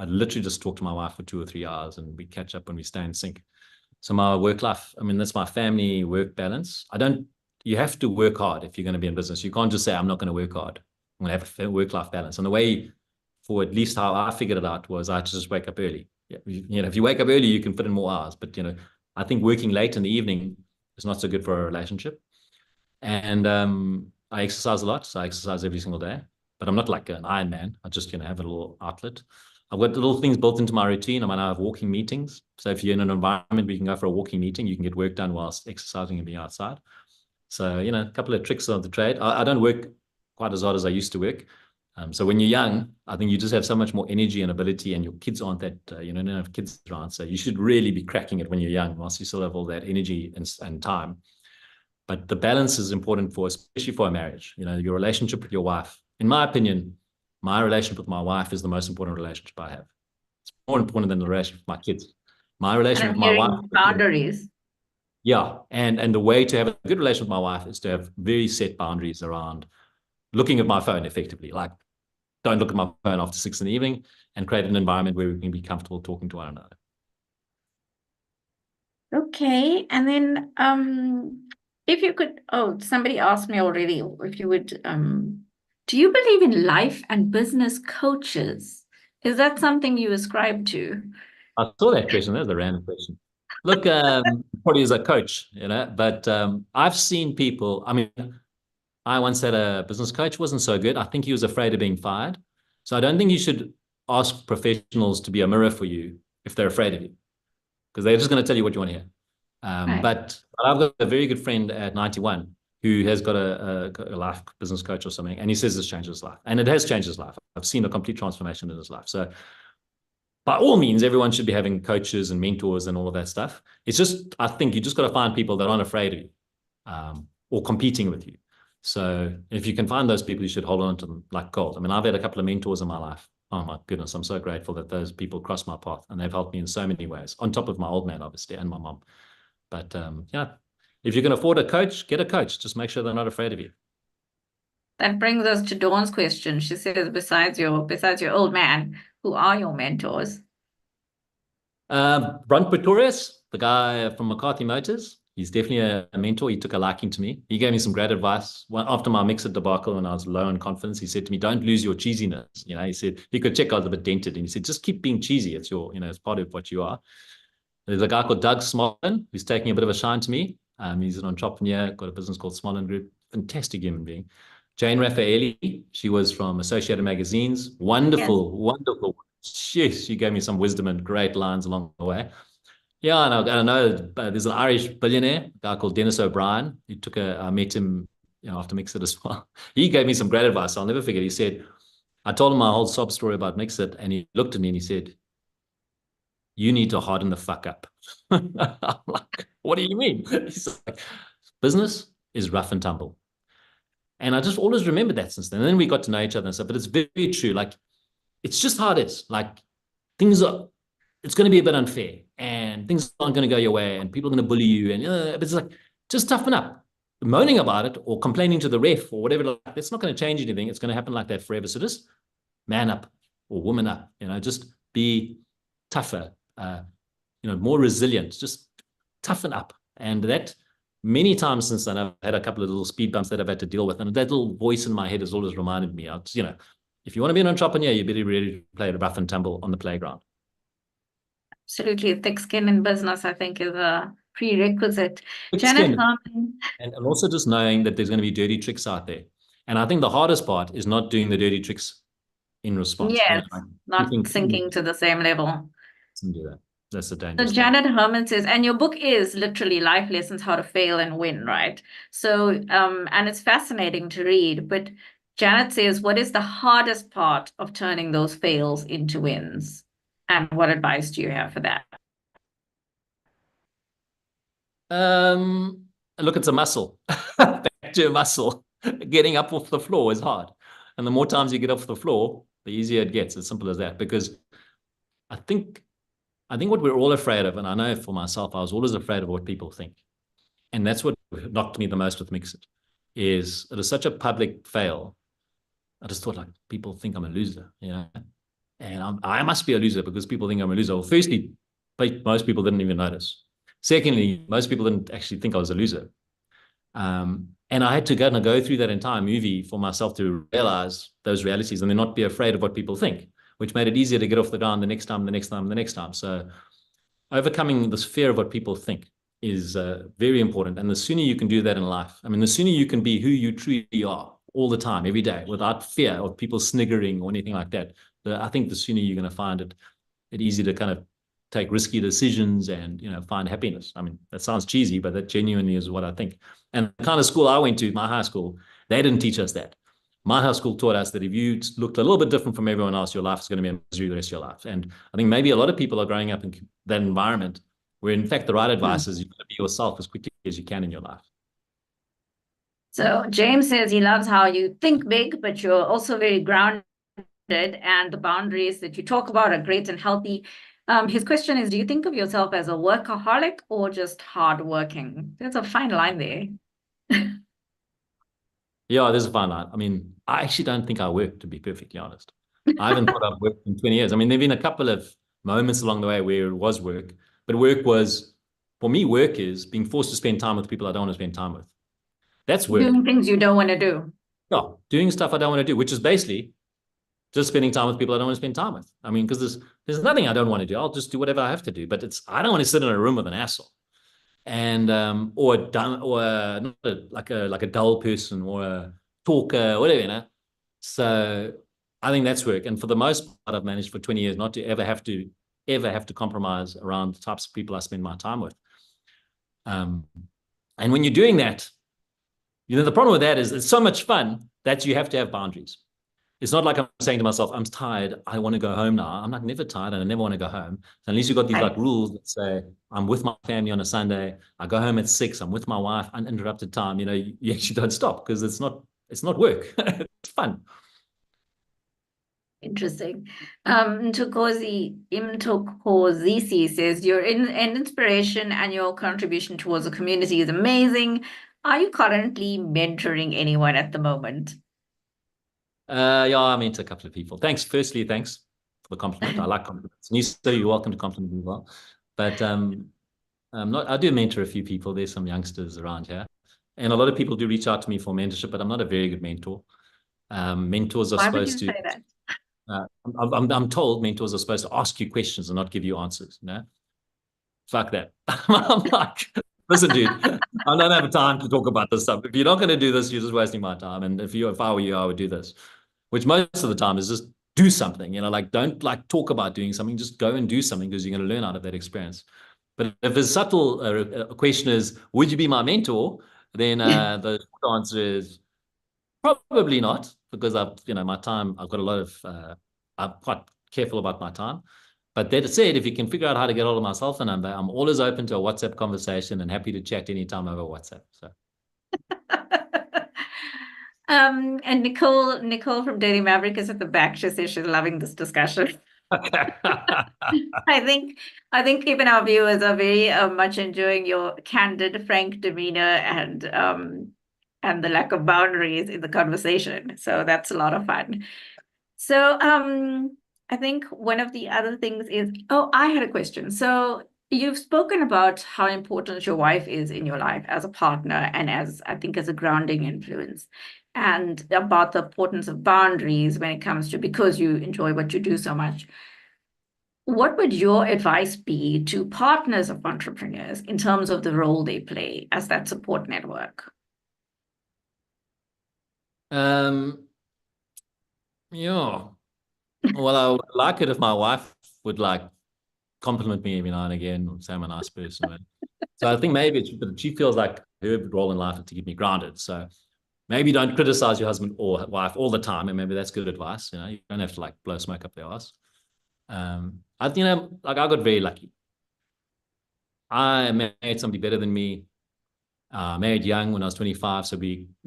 Speaker 2: literally just talk to my wife for 2 or 3 hours and we catch up when we stay in sync. So my work life, I mean, that's my family work balance. You have to work hard if you're going to be in business. You can't just say, I'm not going to work hard. I'm going to have a work-life balance. And the way, for at least how I figured it out, was I just wake up early. If you wake up early, you can fit in more hours. But, I think working late in the evening is not so good for a relationship. And I exercise a lot. So I exercise every single day. But I'm not like an Iron Man. I just, have a little outlet. I've got little things built into my routine. I mean, I have walking meetings. So if you're in an environment where you can go for a walking meeting, you can get work done whilst exercising and being outside. So, a couple of tricks of the trade. I don't work quite as hard as I used to work. So when you're young, I think you just have so much more energy and ability, and your kids aren't that, don't have kids around. So you should really be cracking it when you're young, whilst you still have all that energy and time. But the balance is important especially for a marriage. Your relationship with your wife. In my opinion, my relationship with my wife is the most important relationship I have. It's more important than the relationship with my kids. My relationship with my wife.
Speaker 1: Boundaries.
Speaker 2: Yeah. And the way to have a good relationship with my wife is to have very set boundaries around looking at my phone effectively. Like, don't look at my phone after 6 in the evening, and create an environment where we can be comfortable talking to one another.
Speaker 1: Okay. And then if you could, somebody asked me already if you would, do you believe in life and business coaches? Is that something you ascribe to?
Speaker 2: I saw that question. That was a random question. Look, probably as a coach, but I've seen people, I mean, I once had a business coach, wasn't so good. I think he was afraid of being fired. So I don't think you should ask professionals to be a mirror for you if they're afraid of you, because they're just going to tell you what you want to hear.
Speaker 1: Right.
Speaker 2: But I've got a very good friend at 91 who has got a life business coach or something, and he says this changed his life. And it has changed his life. I've seen a complete transformation in his life. So by all means, everyone should be having coaches and mentors and all of that stuff. It's just, I think you just got to find people that aren't afraid of you or competing with you. So if you can find those people, you should hold on to them like gold. I mean, I've had a couple of mentors in my life. Oh my goodness, I'm so grateful that those people crossed my path, and they've helped me in so many ways, on top of my old man, obviously, and my mom. But if you can afford a coach, get a coach. Just make sure they're not afraid of you.
Speaker 1: That brings us to Dawn's question. She says, besides your old man, who are your mentors?
Speaker 2: Brunt Pretorius, the guy from McCarthy Motors. He's definitely a mentor. He took a liking to me. He gave me some great advice. After my Mxit debacle, when I was low on confidence, he said to me, don't lose your cheesiness. He said, he could check I was a bit dented. And he said, just keep being cheesy. It's it's part of what you are. There's a guy called Doug Smolin, who's taking a bit of a shine to me. He's an entrepreneur, got a business called Smolin Group. Fantastic human being. Jane Raffaelli, she was from Associated Magazines. Wonderful, wonderful. She gave me some wisdom and great lines along the way. Yeah, and I know there's an Irish billionaire, a guy called Dennis O'Brien. I met him after Mxit as well. He gave me some great advice. I'll never forget. He said, I told him my whole sob story about Mxit, and he looked at me and he said, you need to harden the fuck up. I'm like, what do you mean? He's like, business is rough and tumble. And I just always remembered that since then. And then we got to know each other and stuff, but it's very true. Like, it's just how it is. Like, it's going to be a bit unfair, and things aren't going to go your way, and people are going to bully you. And it's like, just toughen up. Moaning about it or complaining to the ref or whatever, it's not going to change anything. It's going to happen like that forever. So just man up or woman up, just be tougher, more resilient, just toughen up. And that many times since then, I've had a couple of little speed bumps that I've had to deal with. And that little voice in my head has always reminded me, if you want to be an entrepreneur, you better really play rough and tumble on the playground.
Speaker 1: Absolutely. Thick skin in business, I think, is a prerequisite.
Speaker 2: Janet Harmon. And also just knowing that there's going to be dirty tricks out there. And I think the hardest part is not doing the dirty tricks in response.
Speaker 1: Yes, not sinking to the same level.
Speaker 2: Do that. That's the danger.
Speaker 1: So Janet Herman says, and your book is literally Life Lessons, How to Fail and Win, right? So, and it's fascinating to read, but Janet says, what is the hardest part of turning those fails into wins? And what advice do you have for that?
Speaker 2: Look, it's a muscle. Back to a muscle. Getting up off the floor is hard. And the more times you get off the floor, the easier it gets. As simple as that. Because I think what we're all afraid of, and I know for myself, I was always afraid of what people think. And that's what knocked me the most with Mxit, is it is such a public fail. I just thought, like, people think I'm a loser, and I must be a loser because people think I'm a loser. Well, firstly, most people didn't even notice. Secondly, most people didn't actually think I was a loser. And I had to go through that entire movie for myself to realize those realities and then not be afraid of what people think, which made it easier to get off the ground the next time, the next time, the next time. So overcoming this fear of what people think is very important. And the sooner you can do that in life, I mean, the sooner you can be who you truly are all the time, every day, without fear of people sniggering or anything like that, I think the sooner you're going to find it easy to kind of take risky decisions and, find happiness. I mean, that sounds cheesy, but that genuinely is what I think. And the kind of school I went to, my high school, they didn't teach us that. My high school taught us that if you looked a little bit different from everyone else, your life is going to be a misery the rest of your life. And I think maybe a lot of people are growing up in that environment where, in fact, the right advice is you've got to be yourself as quickly as you can in your life.
Speaker 1: So James says he loves how you think big, but you're also very grounded, and the boundaries that you talk about are great and healthy. His question is, do you think of yourself as a workaholic or just hardworking? There's a fine line there.
Speaker 2: Yeah, there's a fine line. I mean, I actually don't think I work, to be perfectly honest. I haven't thought I've worked in 20 years. I mean, there've been a couple of moments along the way where it was work, but for me, work is being forced to spend time with people I don't want to spend time with. That's work.
Speaker 1: Doing things you don't want to do.
Speaker 2: Yeah, doing stuff I don't want to do, which is basically just spending time with people I don't want to spend time with. I mean, because there's nothing I don't want to do. I'll just do whatever I have to do. But I don't want to sit in a room with an asshole, and like a dull person or a talker, whatever. So I think that's work. And for the most part, I've managed for 20 years not to ever have to compromise around the types of people I spend my time with. And when you're doing that, the problem with that is it's so much fun that you have to have boundaries. It's not like I'm saying to myself, I'm tired, I want to go home now. I'm like never tired and I never want to go home. So at least you've got these like rules that say, I'm with my family on a Sunday, I go home at 6, I'm with my wife, uninterrupted time. You actually don't stop because it's not work. It's fun.
Speaker 1: Interesting. Mtokozisi says, you're an inspiration and your contribution towards the community is amazing. Are you currently mentoring anyone at the moment?
Speaker 2: Yeah, I mentor a couple of people. Thanks. Firstly, thanks for the compliment. I like compliments. Nisa, you're welcome to compliment me as well. But I do mentor a few people. There's some youngsters around here. And a lot of people do reach out to me for mentorship, but I'm not a very good mentor. Mentors are supposed to.
Speaker 1: Why would you say that?
Speaker 2: I'm told mentors are supposed to ask you questions and not give you answers. Fuck that. I'm like, listen, dude, I don't have time to talk about this stuff. If you're not going to do this, you're just wasting my time. And if I were you, I would do this, which most of the time is just do something, like don't like talk about doing something, just go and do something because you're going to learn out of that experience. But if a subtle question is, would you be my mentor? Then the answer is probably not, because my time, I've got a lot of, I'm quite careful about my time. But that said, if you can figure out how to get hold of my cell phone number, I'm always open to a WhatsApp conversation and happy to chat anytime over WhatsApp. So.
Speaker 1: And Nicole from Daily Maverick is at the back. She says she's loving this discussion. I think even our viewers are very much enjoying your candid, frank demeanor and the lack of boundaries in the conversation. So that's a lot of fun. So I think one of the other things is, I had a question. So you've spoken about how important your wife is in your life as a partner and as a grounding influence, and about the importance of boundaries when it comes to, because you enjoy what you do so much. What would your advice be to partners of entrepreneurs in terms of the role they play as that support network?
Speaker 2: Yeah. Well, I would like it if my wife would like compliment me every now and again, or say I'm a nice person. So I think maybe she feels like her role in life is to keep me grounded. So maybe don't criticize your husband or wife all the time, and maybe that's good advice. You don't have to like blow smoke up their ass. I got very lucky. I married somebody better than me. Married young when I was 25, so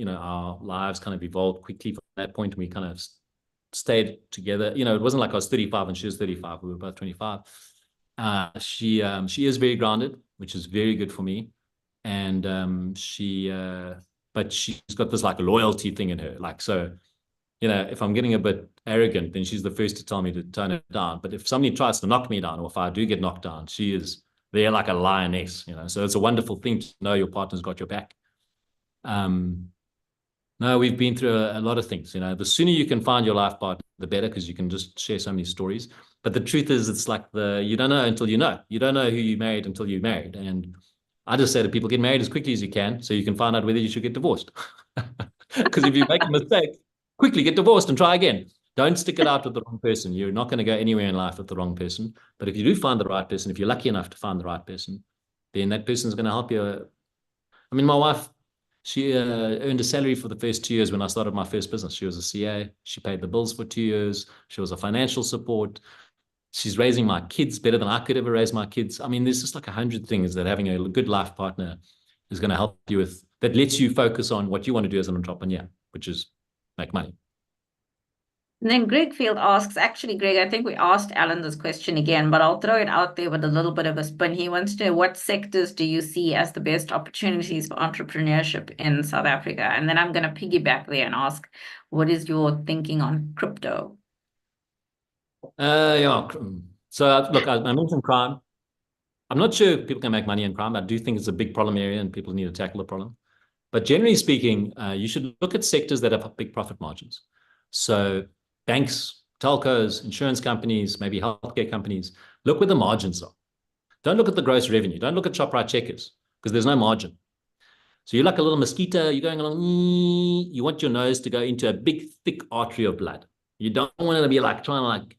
Speaker 2: our lives kind of evolved quickly from that point, and we kind of stayed together. It wasn't like I was 35 and she was 35. We were both 25. She is very grounded, which is very good for me. and but she's got this like loyalty thing in her. Like, so, you know, if I'm getting a bit arrogant, then she's the first to tell me to tone it down. But if somebody tries to knock me down, or if I do get knocked down, she is there like a lioness, you know. So it's a wonderful thing to know your partner's got your back. No, we've been through a lot of things, you know. The sooner you can find your life partner, the better, because you can just share so many stories. But the truth is, it's like you don't know until you know. You don't know who you married until you're married. And I just say to people, get married as quickly as you can so you can find out whether you should get divorced. Because if you make a mistake, quickly get divorced and try again. Don't stick it out with the wrong person. You're not going to go anywhere in life with the wrong person. But if you do find the right person, if you're lucky enough to find the right person, then that person's going to help you. I mean, my wife, she earned a salary for the first 2 years when I started my first business. She was a CA. She paid the bills for 2 years. She was a financial support. She's raising my kids better than I could ever raise my kids. I mean, there's just like 100 things that having a good life partner is going to help you with, that lets you focus on what you want to do as an entrepreneur, which is make money.
Speaker 1: And then Greg Field asks, actually, Greg, I think we asked Alan this question again, but I'll throw it out there with a little bit of a spin. He wants to know, what sectors do you see as the best opportunities for entrepreneurship in South Africa? And then I'm going to piggyback there and ask, what is your thinking on crypto?
Speaker 2: Yeah. So look, I mentioned crime. I'm not sure people can make money in crime. I do think it's a big problem area and people need to tackle the problem. But generally speaking, you should look at sectors that have big profit margins. So banks, telcos, insurance companies, maybe healthcare companies, look where the margins are. Don't look at the gross revenue. Don't look at Shoprite checkers, because there's no margin. So you're like a little mosquito, you're going along, you want your nose to go into a big, thick artery of blood. You don't want it to be like trying to like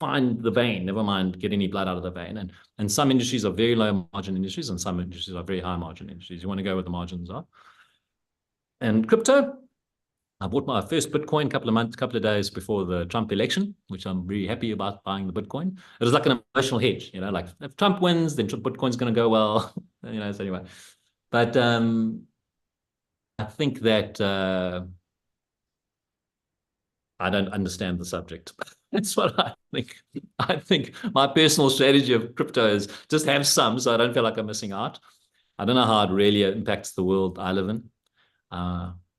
Speaker 2: find the vein, never mind get any blood out of the vein. And some industries are very low margin industries and some industries are very high margin industries. You want to go where the margins are. And crypto, I bought my first Bitcoin a couple of days before the Trump election, which I'm really happy about buying the Bitcoin. It was like an emotional hedge, you know, like if Trump wins, then Bitcoin's going to go well, you know, so anyway. But I think that I don't understand the subject. That's what I think. I think my personal strategy of crypto is just have some so I don't feel like I'm missing out. I don't know how it really impacts the world I live in.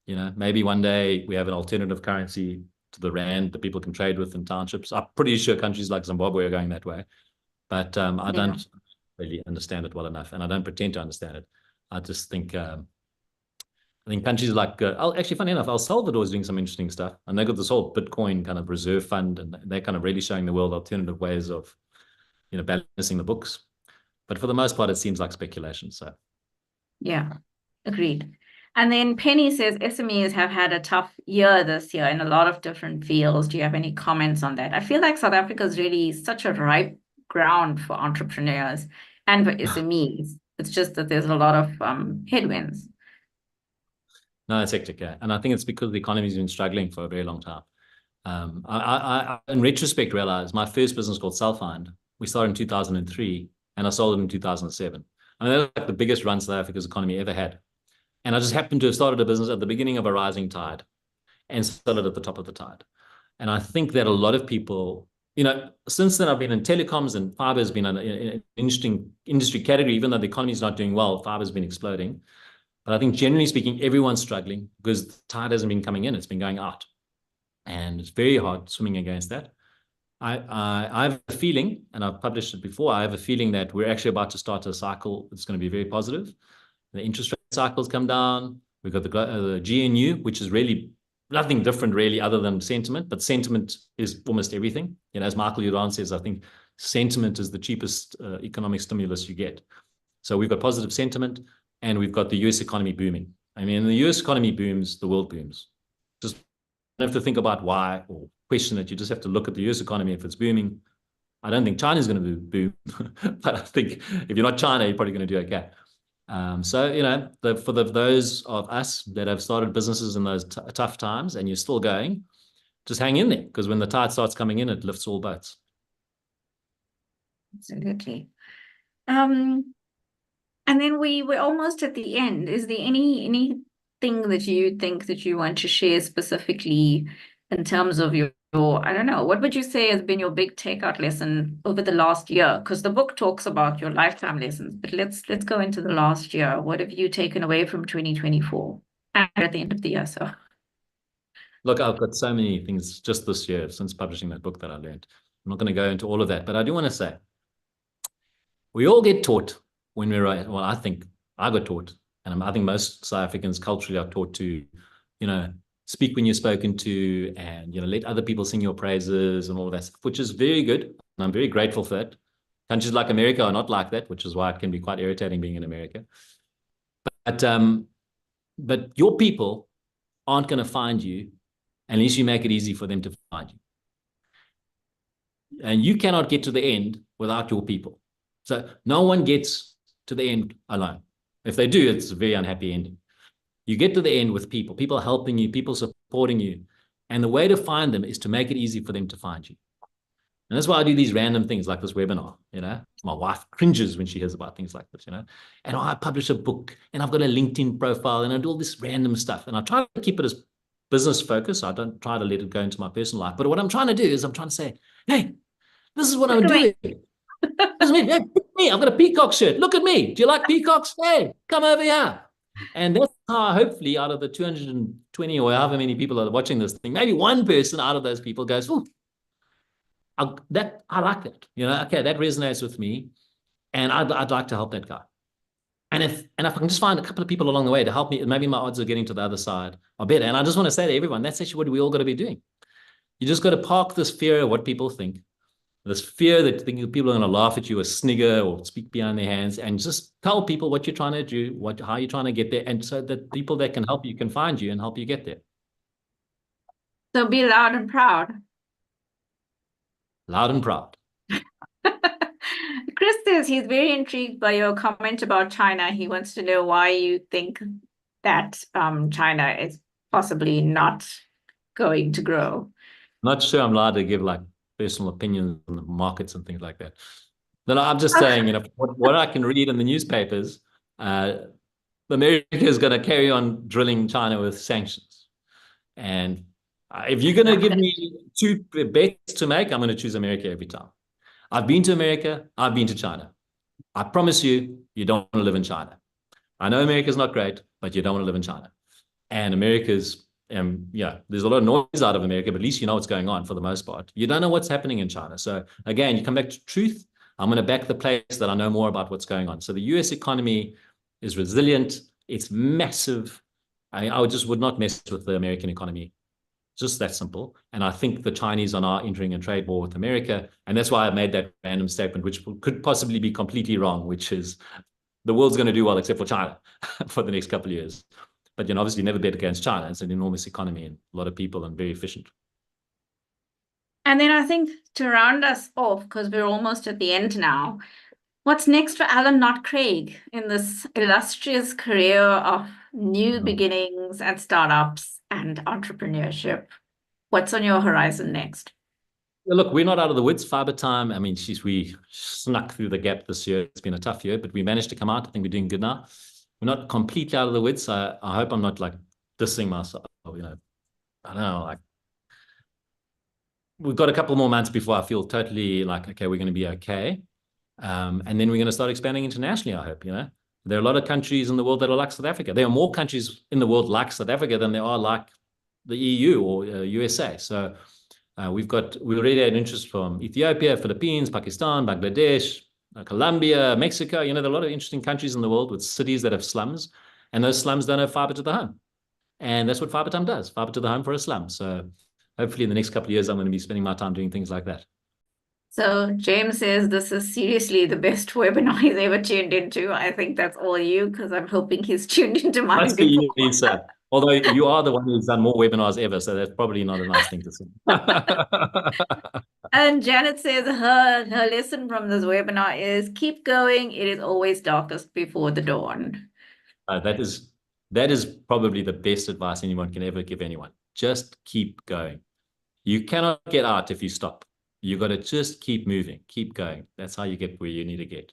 Speaker 2: You know, maybe one day we have an alternative currency to the rand that people can trade with in townships. I'm pretty sure countries like Zimbabwe are going that way. But I don't really understand it well enough, and I don't pretend to understand it. I just think I think countries like, actually, funny enough, El Salvador is doing some interesting stuff. And they've got this whole Bitcoin kind of reserve fund, and they're kind of really showing the world alternative ways of, you know, balancing the books. But for the most part, it seems like speculation. So,
Speaker 1: yeah, agreed. And then Penny says SMEs have had a tough year this year in a lot of different fields. Do you have any comments on that? I feel like South Africa is really such a ripe ground for entrepreneurs and for SMEs. It's just that there's a lot of headwinds.
Speaker 2: no, it's hectic. Yeah. And I think it's because the economy's been struggling for a very long time. I in retrospect, realized my first business called Selfind, we started in 2003 and I sold it in 2007. I mean, that's like the biggest run South Africa's economy ever had. And I just happened to have started a business at the beginning of a rising tide and started at the top of the tide. And I think that a lot of people, you know, since then I've been in telecoms and fiber has been an interesting industry category, even though the economy is not doing well, fiber has been exploding. But I think generally speaking, everyone's struggling because the tide hasn't been coming in, it's been going out. And it's very hard swimming against that. I have a feeling, and I've published it before, I have a feeling that we're actually about to start a cycle that's going to be very positive. The interest rate cycles come down. We've got the GNU, which is really nothing different really other than sentiment, but sentiment is almost everything. You know, as Michael Jordan says, I think sentiment is the cheapest economic stimulus you get. So we've got positive sentiment and we've got the US economy booming. I mean, the US economy booms, the world booms. Just don't have to think about why or question it. You just have to look at the US economy. If it's booming, I don't think China's going to boom, but I think if you're not China, you're probably going to do okay. So, you know, for those of us that have started businesses in those tough times and you're still going, just hang in there, because when the tide starts coming in, it lifts all boats.
Speaker 1: Absolutely. And then we're almost at the end. Is there anything that you think that you want to share specifically in terms of your, I don't know, what would you say has been your big takeout lesson over the last year? Because the book talks about your lifetime lessons, but let's go into the last year. What have you taken away from 2024 and at the end of the year? So
Speaker 2: Look, I've got so many things just this year since publishing that book that I learned. I'm not going to go into all of that, but I do want to say we all get taught when we're right. Well, I think I got taught, and I think most South Africans culturally are taught to, speak when you're spoken to, and let other people sing your praises and all that stuff, which is very good, and I'm very grateful for that. Countries like America are not like that, which is why it can be quite irritating being in America. But your people aren't going to find you unless you make it easy for them to find you. And you cannot get to the end without your people. So no one gets to the end alone. If they do, it's a very unhappy ending. You get to the end with people helping you, people supporting you. And the way to find them is to make it easy for them to find you. And that's why I do these random things like this webinar, My wife cringes when she hears about things like this, And I publish a book and I've got a LinkedIn profile and I do all this random stuff. And I try to keep it as business focused. I don't try to let it go into my personal life. But what I'm trying to do is I'm trying to say, hey, this is what I'm doing. This is me. Hey, me. I've got a peacock shirt. Look at me. Do you like peacocks? Hey, come over here. And that's how hopefully out of the 220 or however many people are watching this thing, maybe one person out of those people goes, oh, I like that. Okay, that resonates with me. And I'd like to help that guy. And if I can just find a couple of people along the way to help me, maybe my odds of getting to the other side are better. And I just want to say to everyone, that's actually what we all got to be doing. You just got to park this fear of what people think, this fear that people are going to laugh at you or snigger or speak behind their hands, and just tell people what you're trying to do, how you're trying to get there. And so that people that can help you can find you and help you get there.
Speaker 1: So be loud and proud.
Speaker 2: Loud and proud.
Speaker 1: Chris says he's very intrigued by your comment about China. He wants to know why you think that China is possibly not going to grow.
Speaker 2: Not sure I'm allowed to give like personal opinions on the markets and things like that. No, I'm just saying, what I can read in the newspapers, America is going to carry on drilling China with sanctions. And if you're going to give me two bets to make, I'm going to choose America every time. I've been to America. I've been to China. I promise you, you don't want to live in China. I know America's not great, but you don't want to live in China. And America's, there's a lot of noise out of America, but at least you know what's going on for the most part. You don't know what's happening in China. So again, you come back to truth. I'm going to back the place that I know more about what's going on. So the US economy is resilient. It's massive. I just would not mess with the American economy. Just that simple. And I think the Chinese are now entering a trade war with America. And that's why I made that random statement, which could possibly be completely wrong, which is the world's going to do well except for China for the next couple of years. But obviously never bet against China. It's an enormous economy and a lot of people and very efficient.
Speaker 1: And then I think to round us off, because we're almost at the end now, what's next for Alan Knott-Craig in this illustrious career of new beginnings and startups and entrepreneurship? What's on your horizon next?
Speaker 2: Look, we're not out of the woods. Fiber time. I mean, we snuck through the gap this year. It's been a tough year, but we managed to come out. I think we're doing good now. We're not completely out of the woods. I hope I'm not like dissing myself. I don't know. Like we've got a couple more months before I feel totally like, okay, we're going to be okay. And then we're going to start expanding internationally, I hope, There are a lot of countries in the world that are like South Africa. There are more countries in the world like South Africa than there are like the EU or USA. So we already had interest from Ethiopia, Philippines, Pakistan, Bangladesh, Colombia, Mexico. There are a lot of interesting countries in the world with cities that have slums, and those slums don't have fiber to the home. And that's what Fiber Time does, fiber to the home for a slum. So hopefully in the next couple of years, I'm going to be spending my time doing things like that. So
Speaker 1: James says this is seriously the best webinar he's ever tuned into. I think that's all you, because I'm hoping he's tuned into mine before.
Speaker 2: So. Although you are the one who's done more webinars ever, so that's probably not a nice thing to say.
Speaker 1: And Janet says her lesson from this webinar is keep going. It is always darkest before the dawn.
Speaker 2: That is probably the best advice anyone can ever give anyone. Just keep going. You cannot get out if you stop. You got to just keep moving, keep going. That's how you get where you need to get,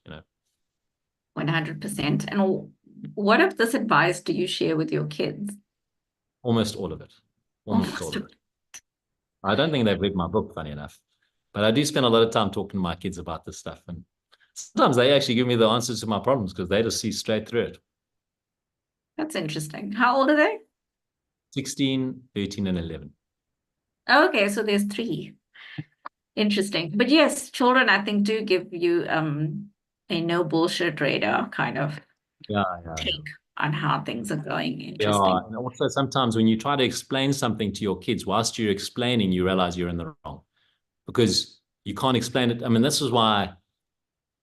Speaker 1: 100%. And what of this advice do you share with your kids?
Speaker 2: Almost all of it. Almost all of it. I don't think they've read my book, funny enough. But I do spend a lot of time talking to my kids about this stuff. And sometimes they actually give me the answers to my problems because they just see straight through it.
Speaker 1: That's interesting. How old are they?
Speaker 2: 16, 13, and 11.
Speaker 1: Okay, so there's 3. Interesting. But yes, children, I think, do give you a no bullshit radar kind of take on how things are going. Interesting.
Speaker 2: Yeah, and also sometimes when you try to explain something to your kids, whilst you're explaining, you realize you're in the wrong because you can't explain it. I mean, this is why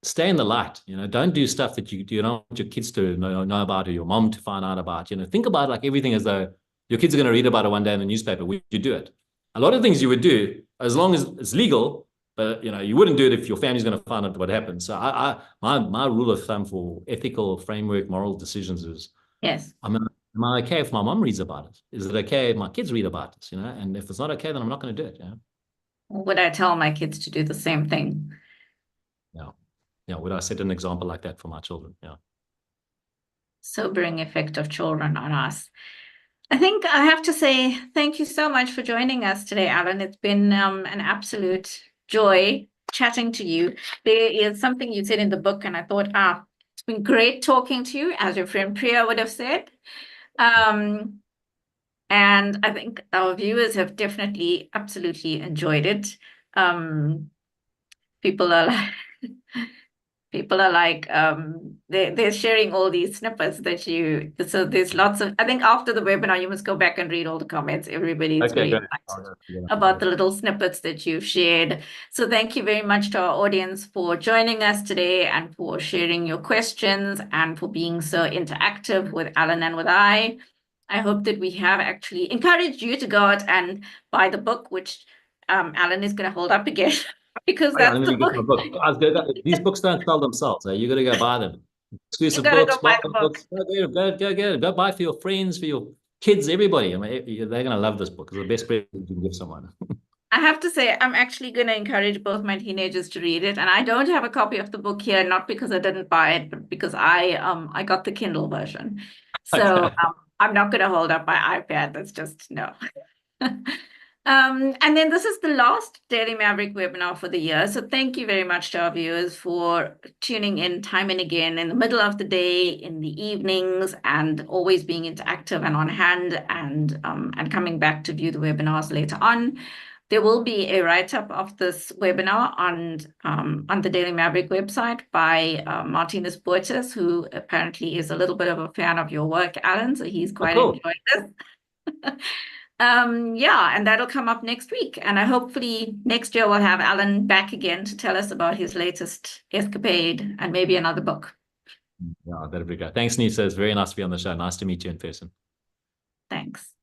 Speaker 2: stay in the light. Don't do stuff that you don't want your kids to know about or your mom to find out about. Think about it like everything as though your kids are going to read about it one day in the newspaper. Would you do it? A lot of things you would do as long as it's legal, but you wouldn't do it if your family's going to find out what happened. So my rule of thumb for ethical framework, moral decisions is
Speaker 1: yes.
Speaker 2: Am I okay if my mom reads about it? Is it okay if my kids read about it? And if it's not okay, then I'm not going to do it.
Speaker 1: Would I tell my kids to do the same thing?
Speaker 2: Yeah. Yeah. Would I set an example like that for my children? Yeah.
Speaker 1: Sobering effect of children on us. I think I have to say thank you so much for joining us today, Alan. It's been an absolute joy chatting to you. There is something you said in the book, and I thought, it's been great talking to you, as your friend Priya would have said. And I think our viewers have definitely absolutely enjoyed it. People are like, they're sharing all these snippets that so there's lots of, I think after the webinar, you must go back and read all the comments. Everybody's really excited about the little snippets that you've shared. So thank you very much to our audience for joining us today and for sharing your questions and for being so interactive with Alan and with I. I hope that we have actually encouraged you to go out and buy the book, which Alan is going to hold up again. Because that's the book.
Speaker 2: These books don't sell themselves. You got to go buy them. Exclusive books,
Speaker 1: go buy the book.
Speaker 2: Go buy for your friends, for your kids, everybody. I mean, they're going to love this book. It's the best present you can give someone.
Speaker 1: I have to say, I'm actually going to encourage both my teenagers to read it. And I don't have a copy of the book here, not because I didn't buy it, but because I got the Kindle version. So I'm not going to hold up my iPad. That's just no. And then this is the last Daily Maverick webinar for the year. So thank you very much to our viewers for tuning in time and again in the middle of the day, in the evenings, and always being interactive and on hand and coming back to view the webinars later on. There will be a write-up of this webinar on the Daily Maverick website by Martinus Borges, who apparently is a little bit of a fan of your work, Alan. So he's quite enjoyed this. Yeah, and that'll come up next week. And hopefully next year we'll have Alan back again to tell us about his latest escapade and maybe another book.
Speaker 2: Yeah, that'll be great. Thanks, Nisa. It's very nice to be on the show. Nice to meet you in person.
Speaker 1: Thanks.